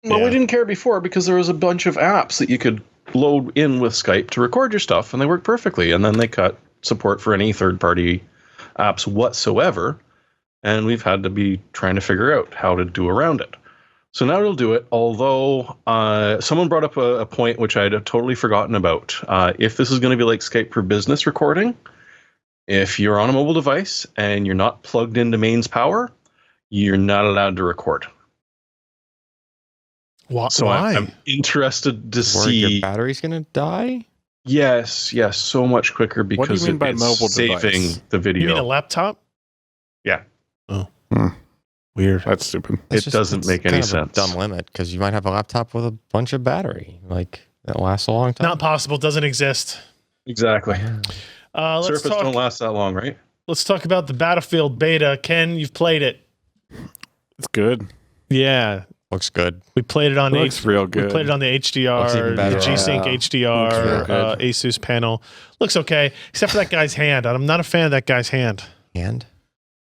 Well, we didn't care before because there was a bunch of apps that you could load in with Skype to record your stuff, and they worked perfectly. And then they cut support for any third-party apps whatsoever, and we've had to be trying to figure out how to do around it. So now it'll do it, although someone brought up a point which I'd totally forgotten about. If this is going to be like Skype for business recording, if you're on a mobile device and you're not plugged into mains power, you're not allowed to record. So Why? I'm interested to Worried see. your battery's going to die? Yes, so much quicker because What do you mean by it's mobile saving device? the You video. mean a laptop? Yeah. Oh. Weird. That's stupid. It doesn't make any Kind of a sense. dumb limit because you might have a laptop with a bunch of battery that lasts a long time. Not possible. Doesn't exist. Exactly. Let's Surface talk. don't last that long, right? Let's talk about the Battlefield beta. Ken, you've played it. It's good. Yeah, Looks good. we played it on It looks real good. We played it on the HDR, Looks even the better. G-Sync Yeah. HDR, Looks real good. Asus panel. Looks okay, except for that guy's hand. I'm not a fan of that guy's hand. And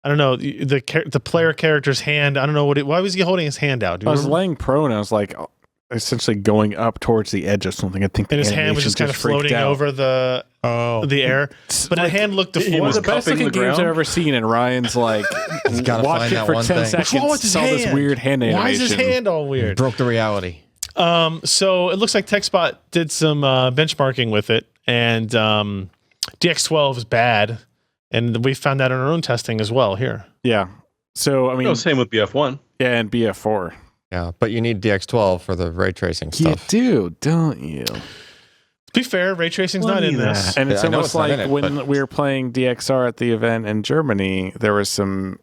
I don't know the player character's hand. I don't know why was he holding his hand out? Do you I was remember? laying prone. I was like essentially going up towards the edge of something. I think And the his hand was animation just kind of freaked floating out. over the air, but the hand looked he deformed. One of the was best cupping looking the games I've ground. ever seen, and Ryan's like gotta watched find it that for one 10 thing. seconds. What's wrong with his saw this hand? weird hand animation. Why is his hand all weird? broke the reality. So it looks like TechSpot did some benchmarking with it, and DX12 is bad, and we found that in our own testing as well here. Yeah. So I mean, Same with BF1. yeah, and BF4. Yeah, but you need DX12 for the ray tracing stuff. You do, don't you? To be fair, ray tracing's not in this. And it's I know almost it's not in like it, when but- we were playing DXR at the event in Germany, there was some,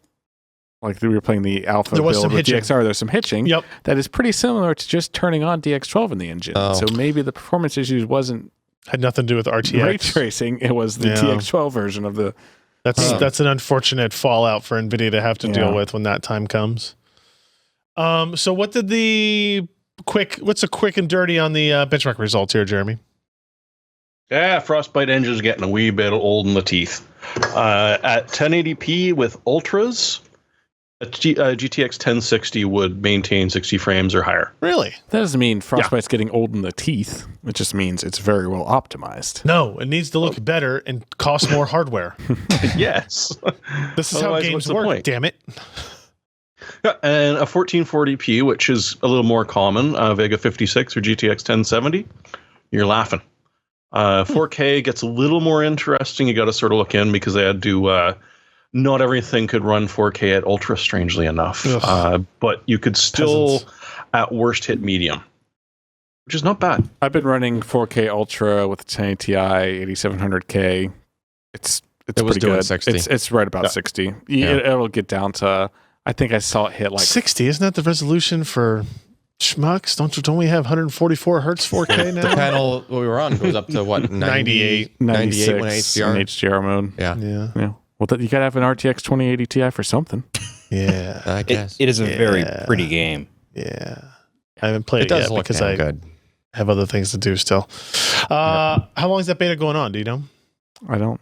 like we were playing the alpha There was build some with hitching. DXR, there's some hitching. Yep. That is pretty similar to just turning on DX12 in the engine. Oh. So maybe the performance issues wasn't Had nothing to do with RTX. ray tracing, it was the Yeah. DX12 version of the That's an unfortunate fallout for NVIDIA to have to deal with when that time comes. So what's a quick and dirty on the benchmark results here, Jeremy? Yeah, Frostbite engine's getting a wee bit old in the teeth. At 1080p with ultras, a GTX 1060 would maintain 60 frames or higher. Really? That doesn't mean Frostbite's getting old in the teeth. It just means it's very well optimized. No, it needs to look better and cost more hardware. Yes. This is how games work, damn it. And a 1440p, which is a little more common, Vega 56 or GTX 1070, you're laughing. 4K gets a little more interesting. You got to sort of look in because they had to... not everything could run 4K at ultra, strangely enough. But you could still, at worst, hit medium, which is not bad. I've been running 4K ultra with a 1080 Ti 8700K. It's pretty good. 60. It's right about 60. It'll get down to... I think I saw it hit like 60. Isn't that the resolution for schmucks? Don't we have 144 hertz 4K now? The panel we were on goes up to what? 98, 96 when HDR. in HDR mode. Yeah. Well, you gotta have an RTX 2080 Ti for something. Yeah, I guess It is a very pretty game. Yeah, I haven't played it does yet look because damn I good. have other things to do still. How long is that beta going on? Do you know? I don't.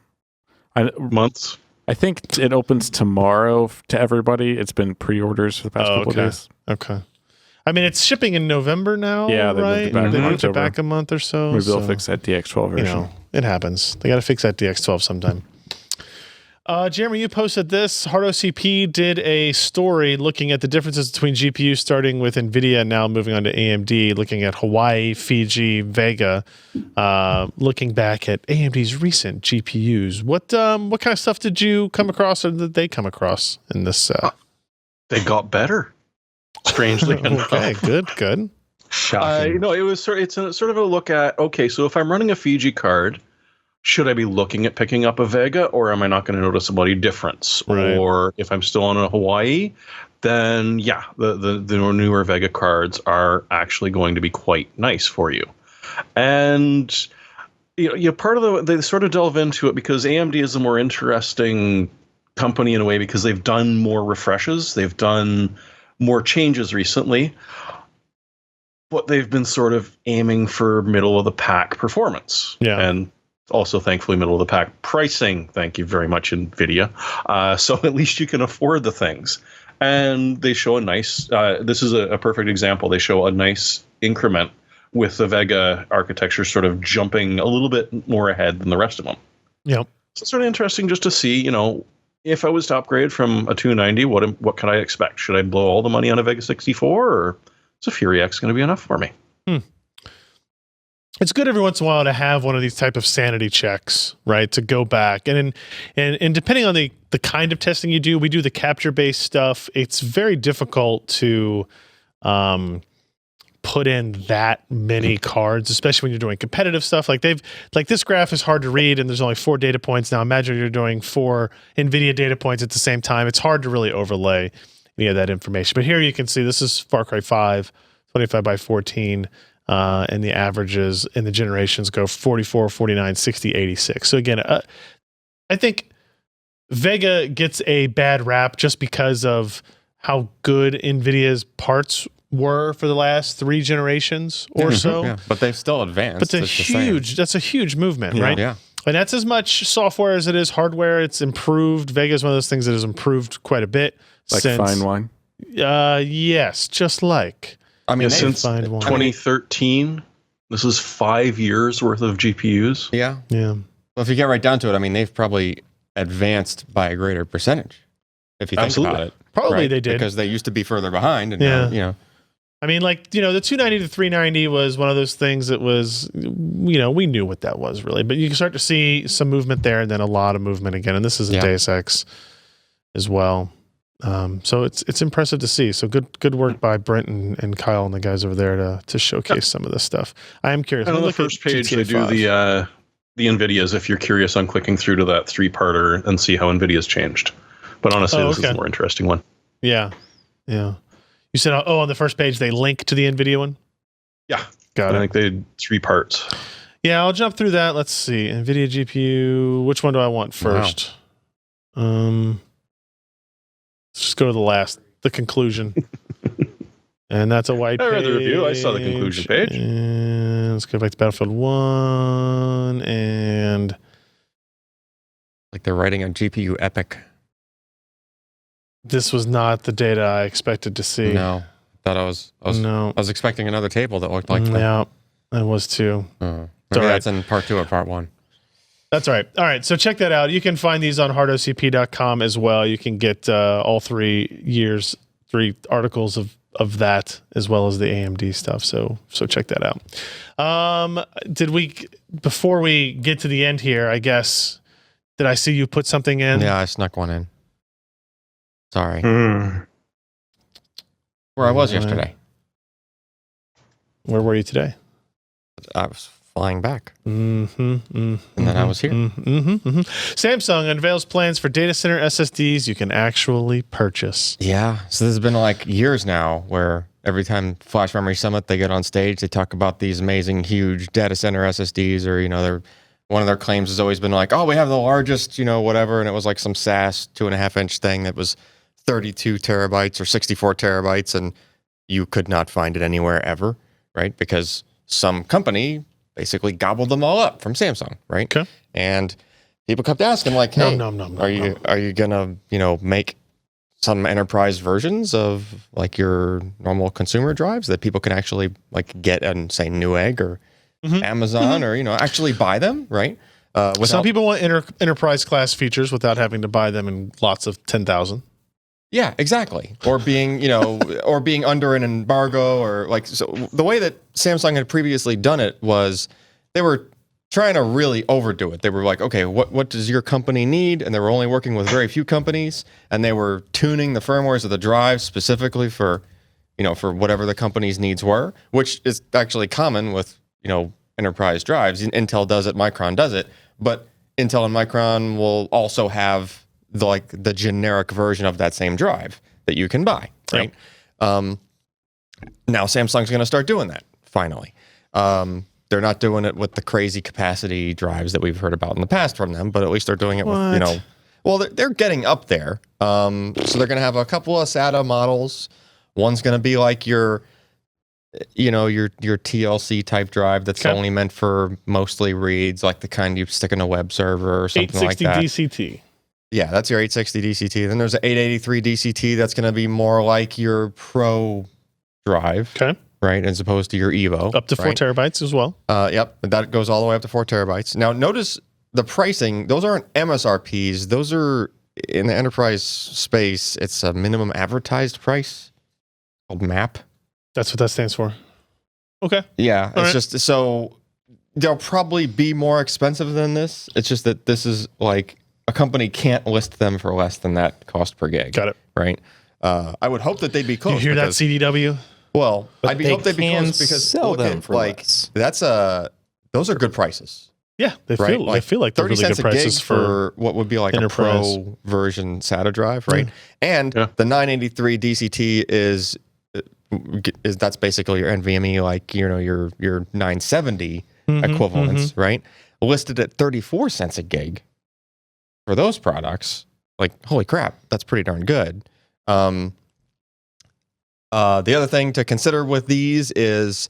Months. I think it opens tomorrow to everybody. It's been pre-orders for the past couple of days. Okay. I mean, it's shipping in November now, Yeah, they moved right? it back They in moved it October. back a month or so. Maybe they'll fix that DX12 version. It happens. They got to fix that DX12 sometime. Jeremy, you posted this. HardOCP did a story looking at the differences between GPUs, starting with NVIDIA and now moving on to AMD, looking at Huawei, Fiji, Vega, looking back at AMD's recent GPUs. What kind of stuff did you come across, or did they come across in this? They got better, strangely enough. Okay, good. Shocking. No, it's a sort of a look at, okay, so if I'm running a Fiji card, should I be looking at picking up a Vega, or am I not going to notice a bloody difference? Right. Or if I'm still on a Hawaii, then the newer Vega cards are actually going to be quite nice for you. And part of they sort of delve into it because AMD is a more interesting company in a way because they've done more refreshes, they've done more changes recently, but they've been sort of aiming for middle of the pack performance. Yeah. And also, thankfully, middle of the pack pricing. Thank you very much, NVIDIA. So at least you can afford the things. And they show a nice, this is a perfect example. They show a nice increment with the Vega architecture sort of jumping a little bit more ahead than the rest of them. Yep. So it's sort of interesting just to see, if I was to upgrade from a 290, what can I expect? Should I blow all the money on a Vega 64, or is a Fury X going to be enough for me? It's good every once in a while to have one of these type of sanity checks, right? To go back and depending on the kind of testing you do, we do the capture based stuff. It's very difficult to put in that many cards, especially when you're doing competitive stuff. Like this graph is hard to read, and there's only 4 data points. Now imagine you're doing 4 NVIDIA data points at the same time. It's hard to really overlay any of that information. But here you can see this is Far Cry 5, 25 by 14. And the averages in the generations go 44, 49, 60, 86. So again, I think Vega gets a bad rap just because of how good NVIDIA's parts were for the last 3 generations or so. Yeah, but they've still advanced. But that's a huge movement, right? Yeah. And that's as much software as it is hardware. It's improved. Vega is one of those things that has improved quite a bit. Like fine wine? Yes, just like. I mean, since 2013, this is 5 years worth of GPUs. Yeah. Well, if you get right down to it, I mean, they've probably advanced by a greater percentage. If you think about it, probably they did, because they used to be further behind. And now, I mean, the 290 to 390 was one of those things that was, we knew what that was really, but you can start to see some movement there, and then a lot of movement again. And this is a Deus Ex as well. So it's impressive to see. So good work by Brent and Kyle and the guys over there to showcase some of this stuff. I am curious. And on the first page, they do the NVIDIAs if you're curious on clicking through to that 3-parter and see how NVIDIA's changed. But honestly, this is the more interesting one. Yeah. You said, on the first page, they link to the NVIDIA one? Yeah. Got it. I think they had 3 parts. Yeah, I'll jump through that. Let's see. NVIDIA GPU. Which one do I want first? Let's just go to the conclusion. And that's a white page. I read the review. I saw the conclusion page. And let's go back to Battlefield 1 and Like they're writing a GPU epic. this was not the data I expected to see. No, thought I was expecting another table that looked like that. Yeah, I was too. Maybe all right. that's in part 2 or part 1. That's all right. All right, so check that out. You can find these on hardocp.com as well. You can get all 3 articles of that as well as the AMD stuff. So check that out. Before we get to the end here, I guess, did I see you put something in? Yeah, I snuck one in. Sorry. Mm. Where I was yesterday. Where were you today? I was flying back. And then I was here. Samsung unveils plans for data center SSDs you can actually purchase. Yeah. So this has been like years now where every time Flash Memory Summit, they get on stage, they talk about these amazing, huge data center SSDs, or, one of their claims has always been like, oh, we have the largest, whatever. And it was like some SAS 2.5-inch thing that was 32 terabytes or 64 terabytes. And you could not find it anywhere ever, right? Because some company basically gobbled them all up from Samsung, right? Okay. And people kept asking, like, hey, no. are you gonna, make some enterprise versions of like your normal consumer drives that people can actually like get on, say, Newegg or Amazon or actually buy them, right? Some people want enterprise class features without having to buy them in lots of 10,000. Yeah, exactly. Or being, or being under an embargo, or like, so the way that Samsung had previously done it was they were trying to really overdo it. They were like, okay, what does your company need? And they were only working with very few companies, and they were tuning the firmwares of the drives specifically for, for whatever the company's needs were, which is actually common with, enterprise drives. Intel does it, Micron does it, but Intel and Micron will also have the generic version of that same drive that you can buy, right? Yep. Now Samsung's going to start doing that finally. They're not doing it with the crazy capacity drives that we've heard about in the past from them, but at least they're doing it with, well, they're getting up there. So they're going to have a couple of SATA models. One's going to be like your TLC type drive that's only meant for mostly reads, like the kind you stick in a web server or something like that. 860 DCT. Yeah, that's your 860 DCT. Then there's an 883 DCT that's going to be more like your Pro drive, right, as opposed to your Evo. Up to 4 terabytes as well. Yep, that goes all the way up to 4 terabytes. Now, notice the pricing. Those aren't MSRPs. Those are, in the enterprise space, it's a minimum advertised price called MAP. That's what that stands for. Okay. Yeah, it's just, so they'll probably be more expensive than this. It's just that this is like, a company can't list them for less than that cost per gig. Got it. Right. I would hope that they'd be close. You hear that, CDW? Well, I'd hope they'd be close because sell them for less. Those are good prices. Yeah, they feel like they're really good prices for what would be like enterprise. A Pro version SATA drive, right? And the 983 DCT is that's basically your NVMe, like your 970 equivalents, right? Listed at 34 cents a gig. For those products, like, holy crap, that's pretty darn good. The other thing to consider with these is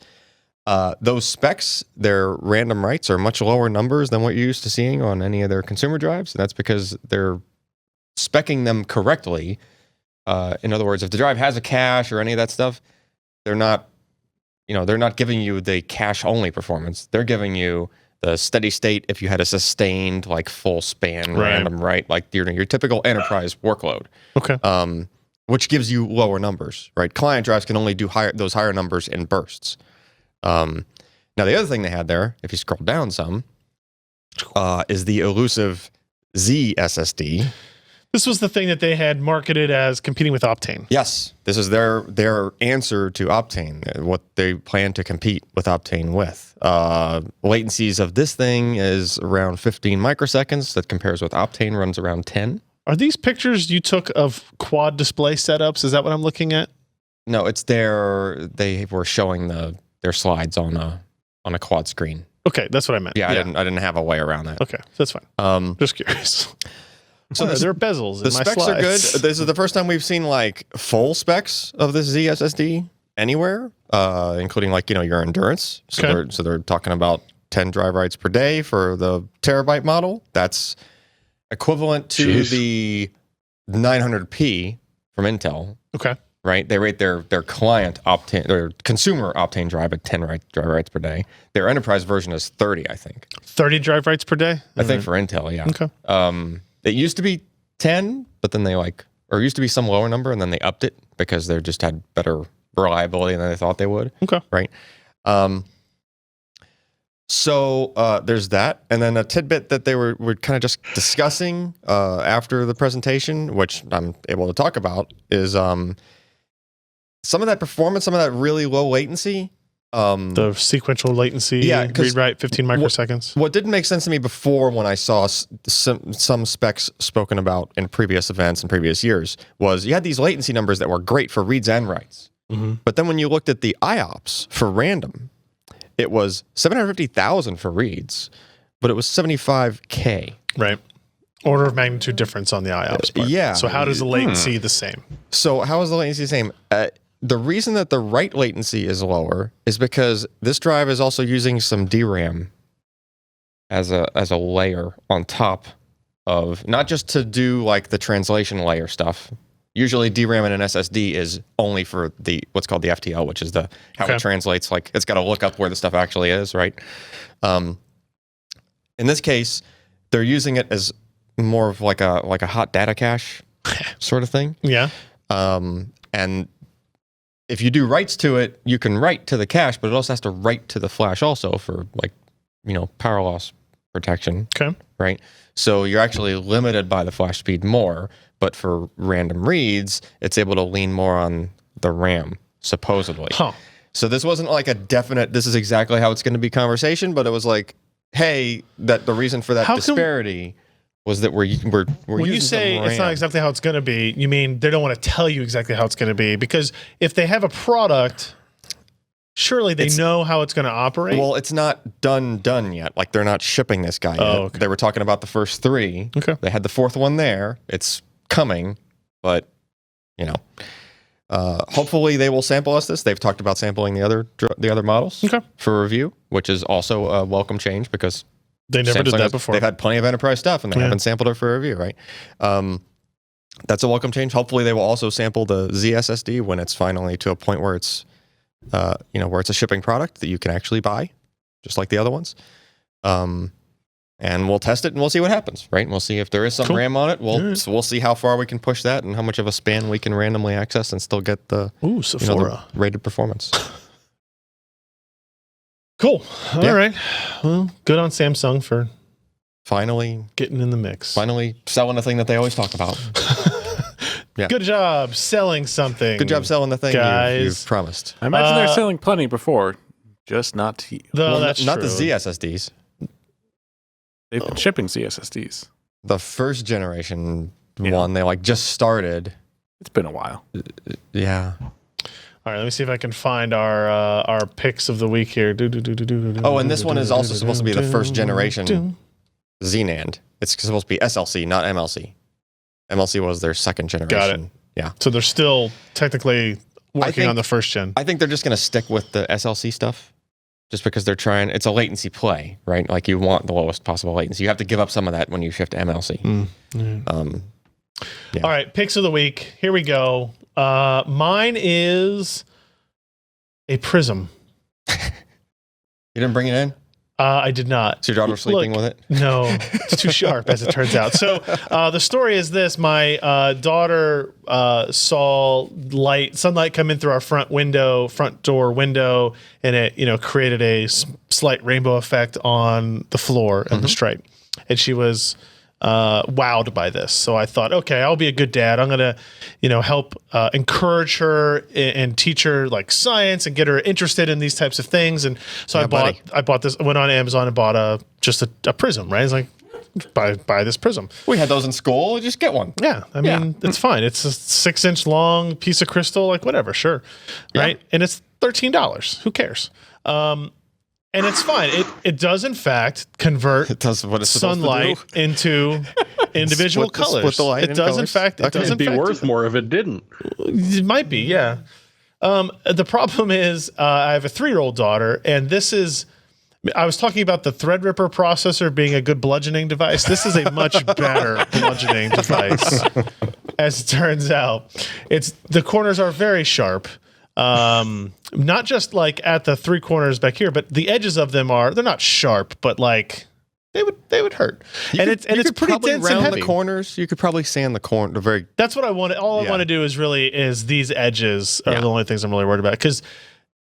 those specs, their random writes are much lower numbers than what you're used to seeing on any of their consumer drives. And that's because they're speccing them correctly. In other words, if the drive has a cache or any of that stuff, they're not giving you the cache only performance. They're giving you the steady state if you had a sustained, like, full span random write, like your typical enterprise workload. Okay. Which gives you lower numbers, right? Client drives can only do those higher numbers in bursts. Now, the other thing they had there, if you scroll down some, is the elusive Z SSD. This was the thing that they had marketed as competing with Optane. Yes, this is their answer to Optane, what they plan to compete with Optane with. Latencies of this thing is around 15 microseconds. That compares with Optane, runs around 10. Are these pictures you took of quad display setups? Is that what I'm looking at? No, it's they were showing their slides on a quad screen. Okay, that's what I meant. Yeah. I didn't have a way around that. Okay, that's fine. Just curious. So there are bezels. The in my specs are good. slides. This is the first time we've seen like full specs of this Z SSD anywhere, including like your endurance. So they're talking about 10 drive writes per day for the terabyte model. That's equivalent to the 900p from Intel. Okay. Right? They rate their client Optane or consumer Optane drive at 10 drive writes per day. Their enterprise version is 30, I think. 30 drive writes per day? I think for Intel, yeah. Okay. It used to be 10, but then they it used to be some lower number, and then they upped it because they just had better reliability than they thought they would. Okay. Right. So there's that. And then a tidbit that they were kind of just discussing after the presentation, which I'm able to talk about, is some of that performance, some of that really low latency. The sequential latency, read-write 15 microseconds. What didn't make sense to me before when I saw some specs spoken about in previous events and previous years was you had these latency numbers that were great for reads and writes. Mm-hmm. But then when you looked at the IOPS for random, it was 750,000 for reads, but it was 75K. Right. Order of magnitude difference on the IOPS part. Yeah. So how does the latency the same? So how is the latency the same? The reason that the write latency is lower is because this drive is also using some DRAM as a layer on top of, not just to do like the translation layer stuff. Usually DRAM in an SSD is only for what's called the FTL, which is how it translates. Like it's got to look up where the stuff actually is, right? In this case, they're using it as more of like a hot data cache sort of thing. Yeah. And if you do writes to it, you can write to the cache, but it also has to write to the flash also for power loss protection. Okay. Right. So you're actually limited by the flash speed more, but for random reads, it's able to lean more on the RAM, supposedly. Huh. So this wasn't like a definite, this is exactly how it's going to be conversation, but it was like, hey, that the reason for that disparity was that we're when you say it's not exactly how it's going to be, you mean they don't want to tell you exactly how it's going to be? Because if they have a product, surely they know how it's going to operate. Well, it's not done yet. Like they're not shipping this guy yet. Okay. They were talking about the first 3. Okay. They had the 4th one there. It's coming, but hopefully they will sample us this. They've talked about sampling the other models for review, which is also a welcome change because they never did that before. They've had plenty of enterprise stuff and they haven't sampled it for review, right? That's a welcome change. Hopefully they will also sample the ZSSD when it's finally to a point where it's where it's a shipping product that you can actually buy, just like the other ones. And we'll test it and we'll see what happens, right? And we'll see if there is some RAM on it. We'll see how far we can push that and how much of a span we can randomly access and still get the the rated performance. Cool. All right. Well, good on Samsung for finally getting in the mix. Finally selling the thing that they always talk about. Yeah. Good job selling something. Good job selling the thing you've promised. I imagine they're selling plenty before, just not to you. That's not true. the ZSSDs. They've been shipping ZSSDs. The first generation one, they just started. It's been a while. Yeah. All right, let me see if I can find our picks of the week here. Oh, and this one is also supposed to be the first generation ZNAND. It's supposed to be SLC, not MLC. MLC was their second generation. Got it. Yeah. So they're still technically working on the first gen. I think they're just going to stick with the SLC stuff just because they're trying. It's a latency play, right? Like you want the lowest possible latency. You have to give up some of that when you shift to MLC. All right, picks of the week. Here we go. Mine is a prism. You didn't bring it in? I did not. So your daughter sleeping with it? No, it's too sharp, as it turns out. So the story is this: my daughter saw sunlight come in through our front door window, and it created a slight rainbow effect on the floor and the stripe. And she was wowed by this. So I thought, okay, I'll be a good dad. I'm gonna, help encourage her and teach her science and get her interested in these types of things. And so I bought this. Went on Amazon and bought a prism. Right? It's like buy this prism. We had those in school. Just get one. Yeah, I mean it's fine. It's a 6-inch long piece of crystal. Whatever, sure, right? Yeah. And it's $13. Who cares? And it's fine. It does in fact convert sunlight into individual Split colors. the light It in does, in colors? fact. It Okay. does, in It'd be fact, do worth that. more if it didn't. It might be, yeah. The problem is I have a 3-year-old daughter, and this is. I was talking about the Threadripper processor being a good bludgeoning device. This is a much better bludgeoning device, as it turns out. The corners are very sharp. Not just like at the 3 corners back here, but the edges of them they're not sharp, but like they would hurt. It's pretty dense and heavy. The corners. You could probably sand the corner. That's what I want. All I want to do is these edges are the only things I'm really worried about, because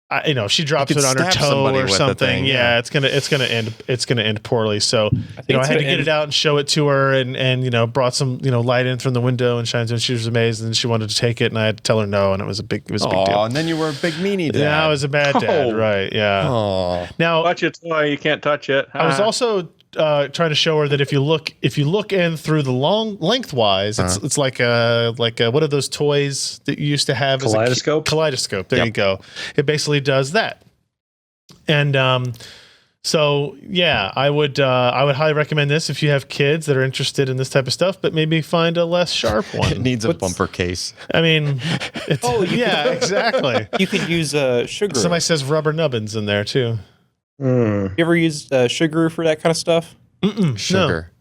if she drops it on her toe or something, it's gonna end poorly. So I had to get it out and show it to her, and brought some light in from the window and shined it. She was amazed, and she wanted to take it, and I had to tell her no, and it was a big deal. And then you were a big meanie dad. Yeah, I was a bad dad, right? Yeah. Oh. Now, Watch your toy. You can't touch it. I was also trying to show her that if you look in through the lengthwise, it's like a what are those toys that you used to have? Kaleidoscope. Kaleidoscope. There you go. It basically does that. And so yeah, I would highly recommend this if you have kids that are interested in this type of stuff, but maybe find a less sharp one. It needs a bumper case. I mean, exactly. You could use sugar. Somebody says rubber nubbins in there too. You ever use sugar for that kind of stuff? Sugar.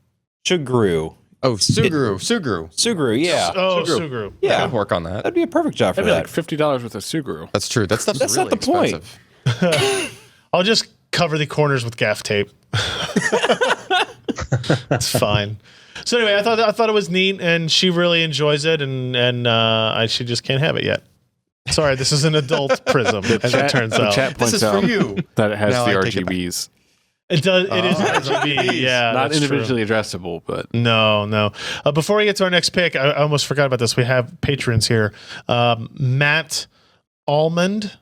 Sugaru. Oh, Suguru. Suguru, yeah. Oh, Suguru. Yeah. I'd work on that. That'd be a perfect job for That'd be that. like $50 worth of Suguru. That's true. That stuff's That's really not the point. expensive. I'll just cover the corners with gaff tape. It's fine. So anyway, I thought it was neat, and she really enjoys it, and she just can't have it yet. Sorry, this is an adult prism, as it turns out. The chat points This is for out you. that it has Now the I take it back. RGBs. It does. It is RGB. Yeah, Not that's individually addressable, but No. Before we get to our next pick, I almost forgot about this. We have patrons here. Matt Almond,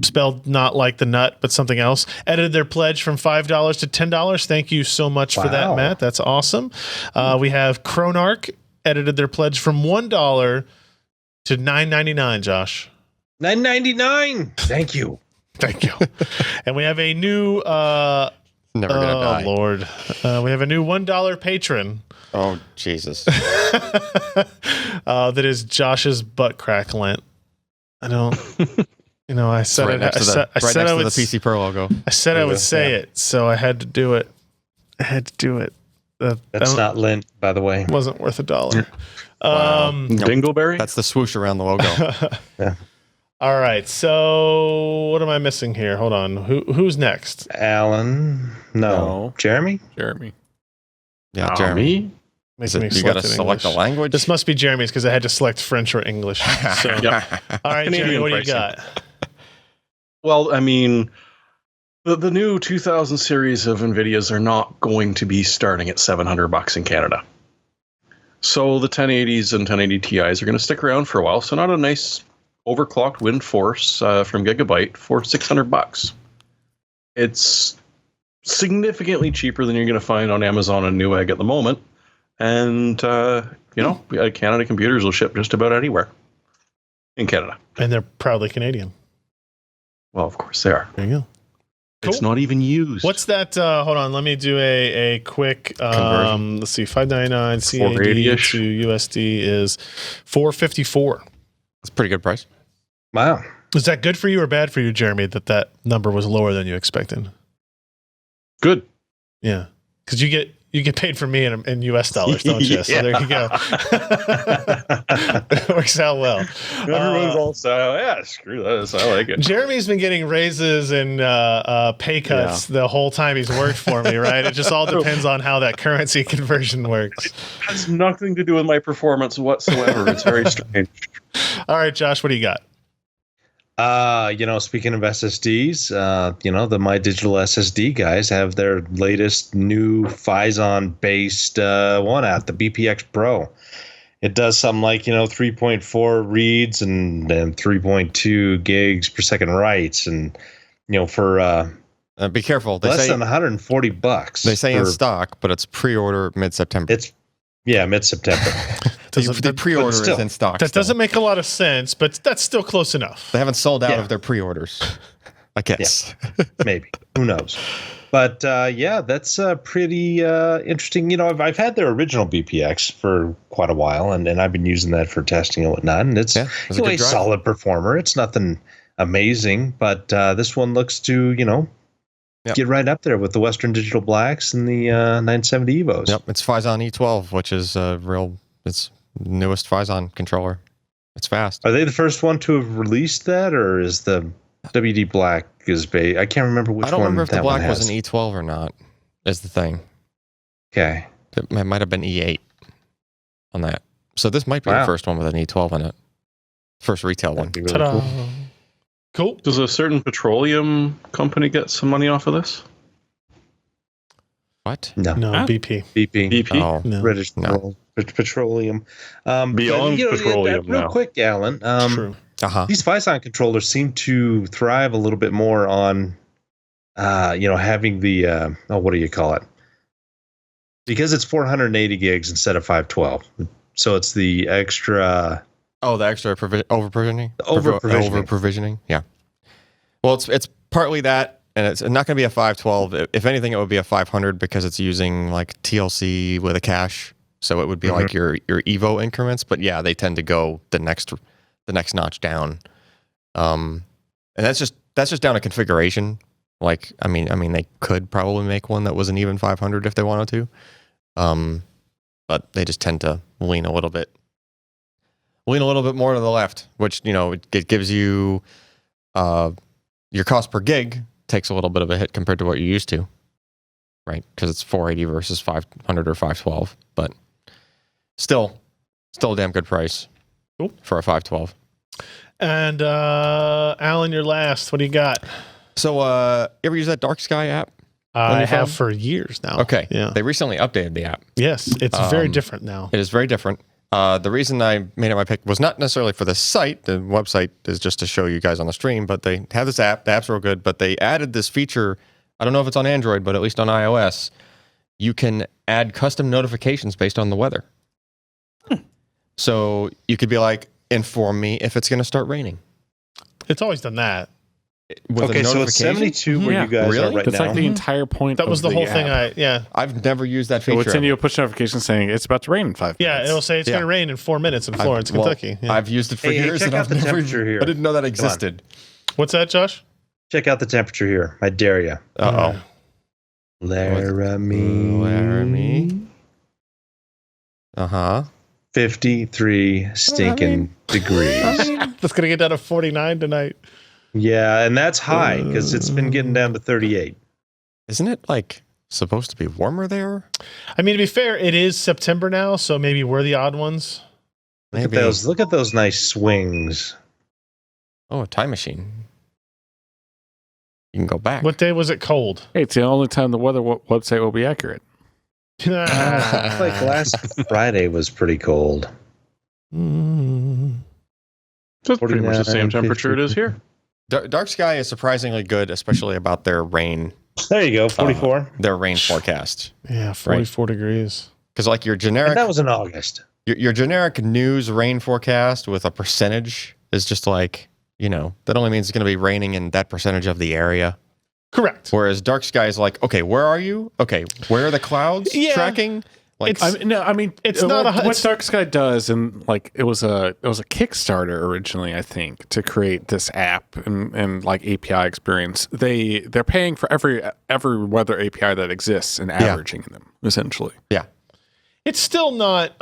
spelled not like the nut, but something else, edited their pledge from $5 to $10. Thank you so much for that, Matt. That's awesome. We have Cronarch, edited their pledge from $1 to $9.99, Josh. $9.99. Thank you. Thank you. And we have a new Never gonna die. Lord. We have a new $1 patron. Oh, Jesus. That is Josh's butt crack lint. I don't I said Right next to the PCPer logo. I said I would say it, so I had to do it. That's not lint, by the way. Wasn't worth $1. Dingleberry? That's the swoosh around the logo. Yeah. All right, so what am I missing here? Hold on. Who's next? Alan? No. Jeremy? Yeah, Jeremy. Making me You got to select in select the English. language. This must be Jeremy's because I had to select French or English. So, all right, Canadian Jeremy, what do you pricing. got? Well, I mean, the new 2000 series of NVIDIAs are not going to be starting at $700 in Canada. So the 1080s and 1080 Ti's are going to stick around for a while. So not a nice overclocked Wind Force from Gigabyte for $600. It's significantly cheaper than you're going to find on Amazon and Newegg at the moment. And, Canada computers will ship just about anywhere in Canada. And they're proudly Canadian. Well, of course they are. There you go. It's not even used. What's that? Hold on. Let me do a quick. Let's see. $5.99 CAD 480-ish. to USD is $4.54. That's a pretty good price. Wow. Is that good for you or bad for you, Jeremy? That number was lower than you expected. Good. Yeah, because you get paid for me in US dollars, don't you? So there you go. It works out well. Everyone's all screw this. I like it. Jeremy's been getting raises and pay cuts the whole time he's worked for me, right? It just all depends on how that currency conversion works. It has nothing to do with my performance whatsoever. It's very strange. All right, Josh, what do you got? Speaking of SSDs, the My Digital SSD guys have their latest new Phison based one out, the BPX Pro. It does something like, 3.4 reads and 3.2 gigs per second writes. And, for Be careful. They less say than $140. They say in stock, but it's pre-order mid-September. Mid-September. The pre-order is in stock. That still. doesn't make a lot of sense, but that's still close enough. They haven't sold out of their pre-orders. I guess. Maybe. Who knows? But yeah, that's pretty interesting. I've had their original BPX for quite a while, and I've been using that for testing and whatnot. And it's a solid performer. It's nothing amazing, but this one looks to get right up there with the Western Digital Blacks and the 970 Evos. Yep, it's Phison E12, which is it's newest Phison controller. It's fast. Are they the first one to have released that, or is the WD Black I can't remember which one. I don't remember if the Black was has. an E12 or not. Is the thing. Okay. It might have been E8 on that. So this might be the first one with an E12 in it. First retail one. Really cool. Cool. Does a certain petroleum company get some money off of this? What? No. BP. BP. Oh, No. British No. Petroleum. Beyond petroleum real now. quick, Alan. True. These Phison controllers seem to thrive a little bit more on, having the what do you call it? Because it's 480 gigs instead of 512, so it's the extra. Oh, the extra over-provisioning. Over-provisioning. Over-provisioning. Yeah. Well, it's partly that, and it's not going to be a 512. If anything, it would be a 500 because it's using like TLC with a cache, so it would be like your Evo increments. But yeah, they tend to go the next notch down, and that's just down to configuration. Like, I mean, they could probably make one that was an even 500 if they wanted to, but they just tend to lean a little bit more to the left, which it gives you your cost per gig takes a little bit of a hit compared to what you're used to, right? Because it's 480 versus 500 or 512, but still a damn good price. Cool. For a 512. And Alan, you're last. What do you got? So, you ever use that Dark Sky app? I have for years now. Okay. Yeah. They recently updated the app. Yes, it's very different now. It is very different. The reason I made it my pick was not necessarily for the site. The website is just to show you guys on the stream, but they have this app. The app's real good, but they added this feature. I don't know if it's on Android, but at least on iOS, you can add custom notifications based on the weather. So you could be like, inform me if it's going to start raining. It's always done that. Okay, so it's 72 where you guys are right That's now. like the entire point. That was the whole app. thing. I've never used that It feature. would send you a push notification saying it's about to rain in 5 minutes. Yeah, it'll say it's going to rain in 4 minutes in Florence, Kentucky. Yeah. I've used it for years, check and out I've the never temperature here. I didn't know that existed. What's that, Josh? Check out the temperature here. I dare you. Uh-oh. Laramie. Uh-huh. 53 stinking degrees. That's going to get down to 49 tonight. Yeah, and that's high because it's been getting down to 38. Isn't it like supposed to be warmer there? I mean, to be fair, it is September now, so maybe we're the odd ones. Look at those nice swings. Oh, a time machine. You can go back. What day was it cold? Hey, it's the only time the weather website will be accurate. Like last Friday was pretty cold. That's pretty much the same temperature it is here. Dark Sky is surprisingly good, especially about their rain. There you go, 44. Their rain forecast. Yeah, 44 degrees. Because like your generic, And that was in August. your generic news rain forecast with a percentage is just like, that only means it's going to be raining in that percentage of the area. Correct. Whereas Dark Sky is like, okay, where are you? Okay, where are the clouds tracking? Like, it's not what Dark Sky does, and like it was a Kickstarter originally, I think, to create this app and like API experience. They're paying for every weather API that exists and averaging them essentially. Yeah, it's still not.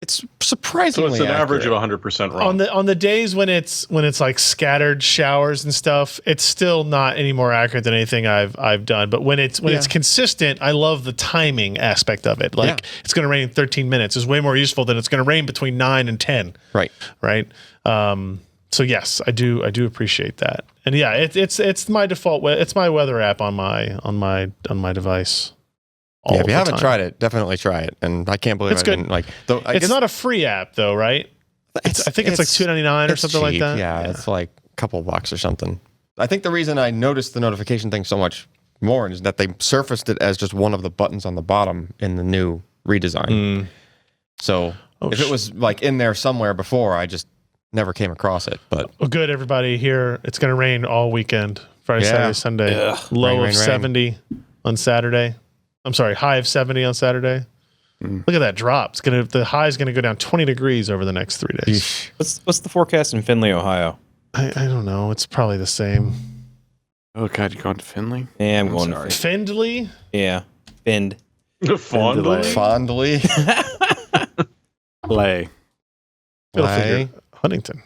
It's surprisingly so it's an accurate. average of 100% wrong. On the days when it's like scattered showers and stuff, it's still not any more accurate than anything I've done. But when it's consistent, I love the timing aspect of it. Like it's going to rain in 13 minutes is way more useful than it's going to rain between 9 and 10. Right. So yes, I do appreciate that. And yeah, it's my default. It's my weather app on my device. Yeah, if you haven't tried it, definitely try it. And I can't believe it's good. It's not a free app though, right? I think it's like $2.99 or something like that. Yeah, it's like a couple bucks or something. I think the reason I noticed the notification thing so much more is that they surfaced it as just one of the buttons on the bottom in the new redesign. So if it was like in there somewhere before, I just never came across it. But well, good everybody here. It's going to rain all weekend Friday, Yeah. Saturday, Sunday. Ugh. Low Rain, of rain, 70 on Saturday. I'm sorry, high of 70 on Saturday. Look at that drop. The high is gonna go down 20 degrees over the next 3 days. What's the forecast in Findlay, Ohio? I don't know. It's probably the same. Oh God, you going to Finley? Yeah, I'm going sorry. to Findlay? Yeah. Find. Fondly. Fondly. Lay. Go figure. Huntington.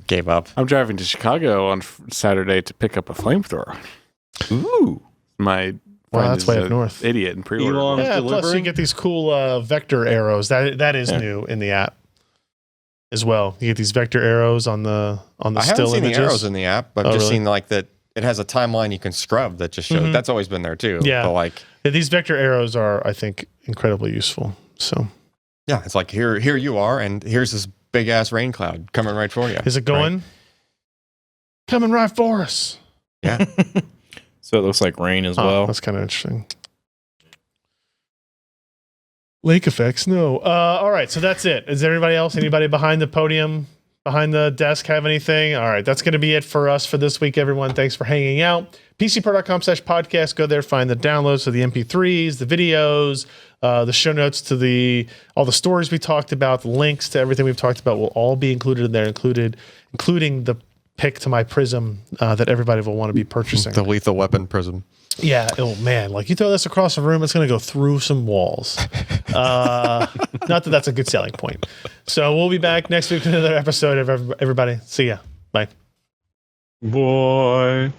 Gave up. I'm driving to Chicago on Saturday to pick up a flamethrower. Ooh. My Wow, friend that's is way up an north. idiot and pre-order. Elon- Yeah, plus you delivering? get these cool vector arrows. That is Yeah. new in the app as well. You get these vector arrows on the I haven't still seen images. the arrows in the app, but I've Oh, just really? seen like that it has a timeline you can scrub that just shows. Mhm. That's always been there too. Yeah. But like, Yeah, these vector arrows are, I think, incredibly useful. So yeah, it's like here you are, and here's this big ass rain cloud coming right for you. is it going? Coming right for us. Yeah. So it looks like rain as Huh, well. that's kind of interesting. Lake effects, no. All right, so that's it. Is everybody else, anybody behind the podium, behind the desk have anything? All right, that's going to be it for us for this week, everyone. Thanks for hanging out. PCPer.com/podcast. Go there, find the downloads of the MP3s, the videos, the show notes to all the stories we talked about, the links to everything we've talked about will all be included in there, including the pick to my prism that everybody will want to be purchasing. The lethal weapon prism. Yeah. Oh man, like you throw this across the room, it's going to go through some walls. Not that that's a good selling point. So we'll be back next week with another episode of everybody. See ya. Bye. Boy.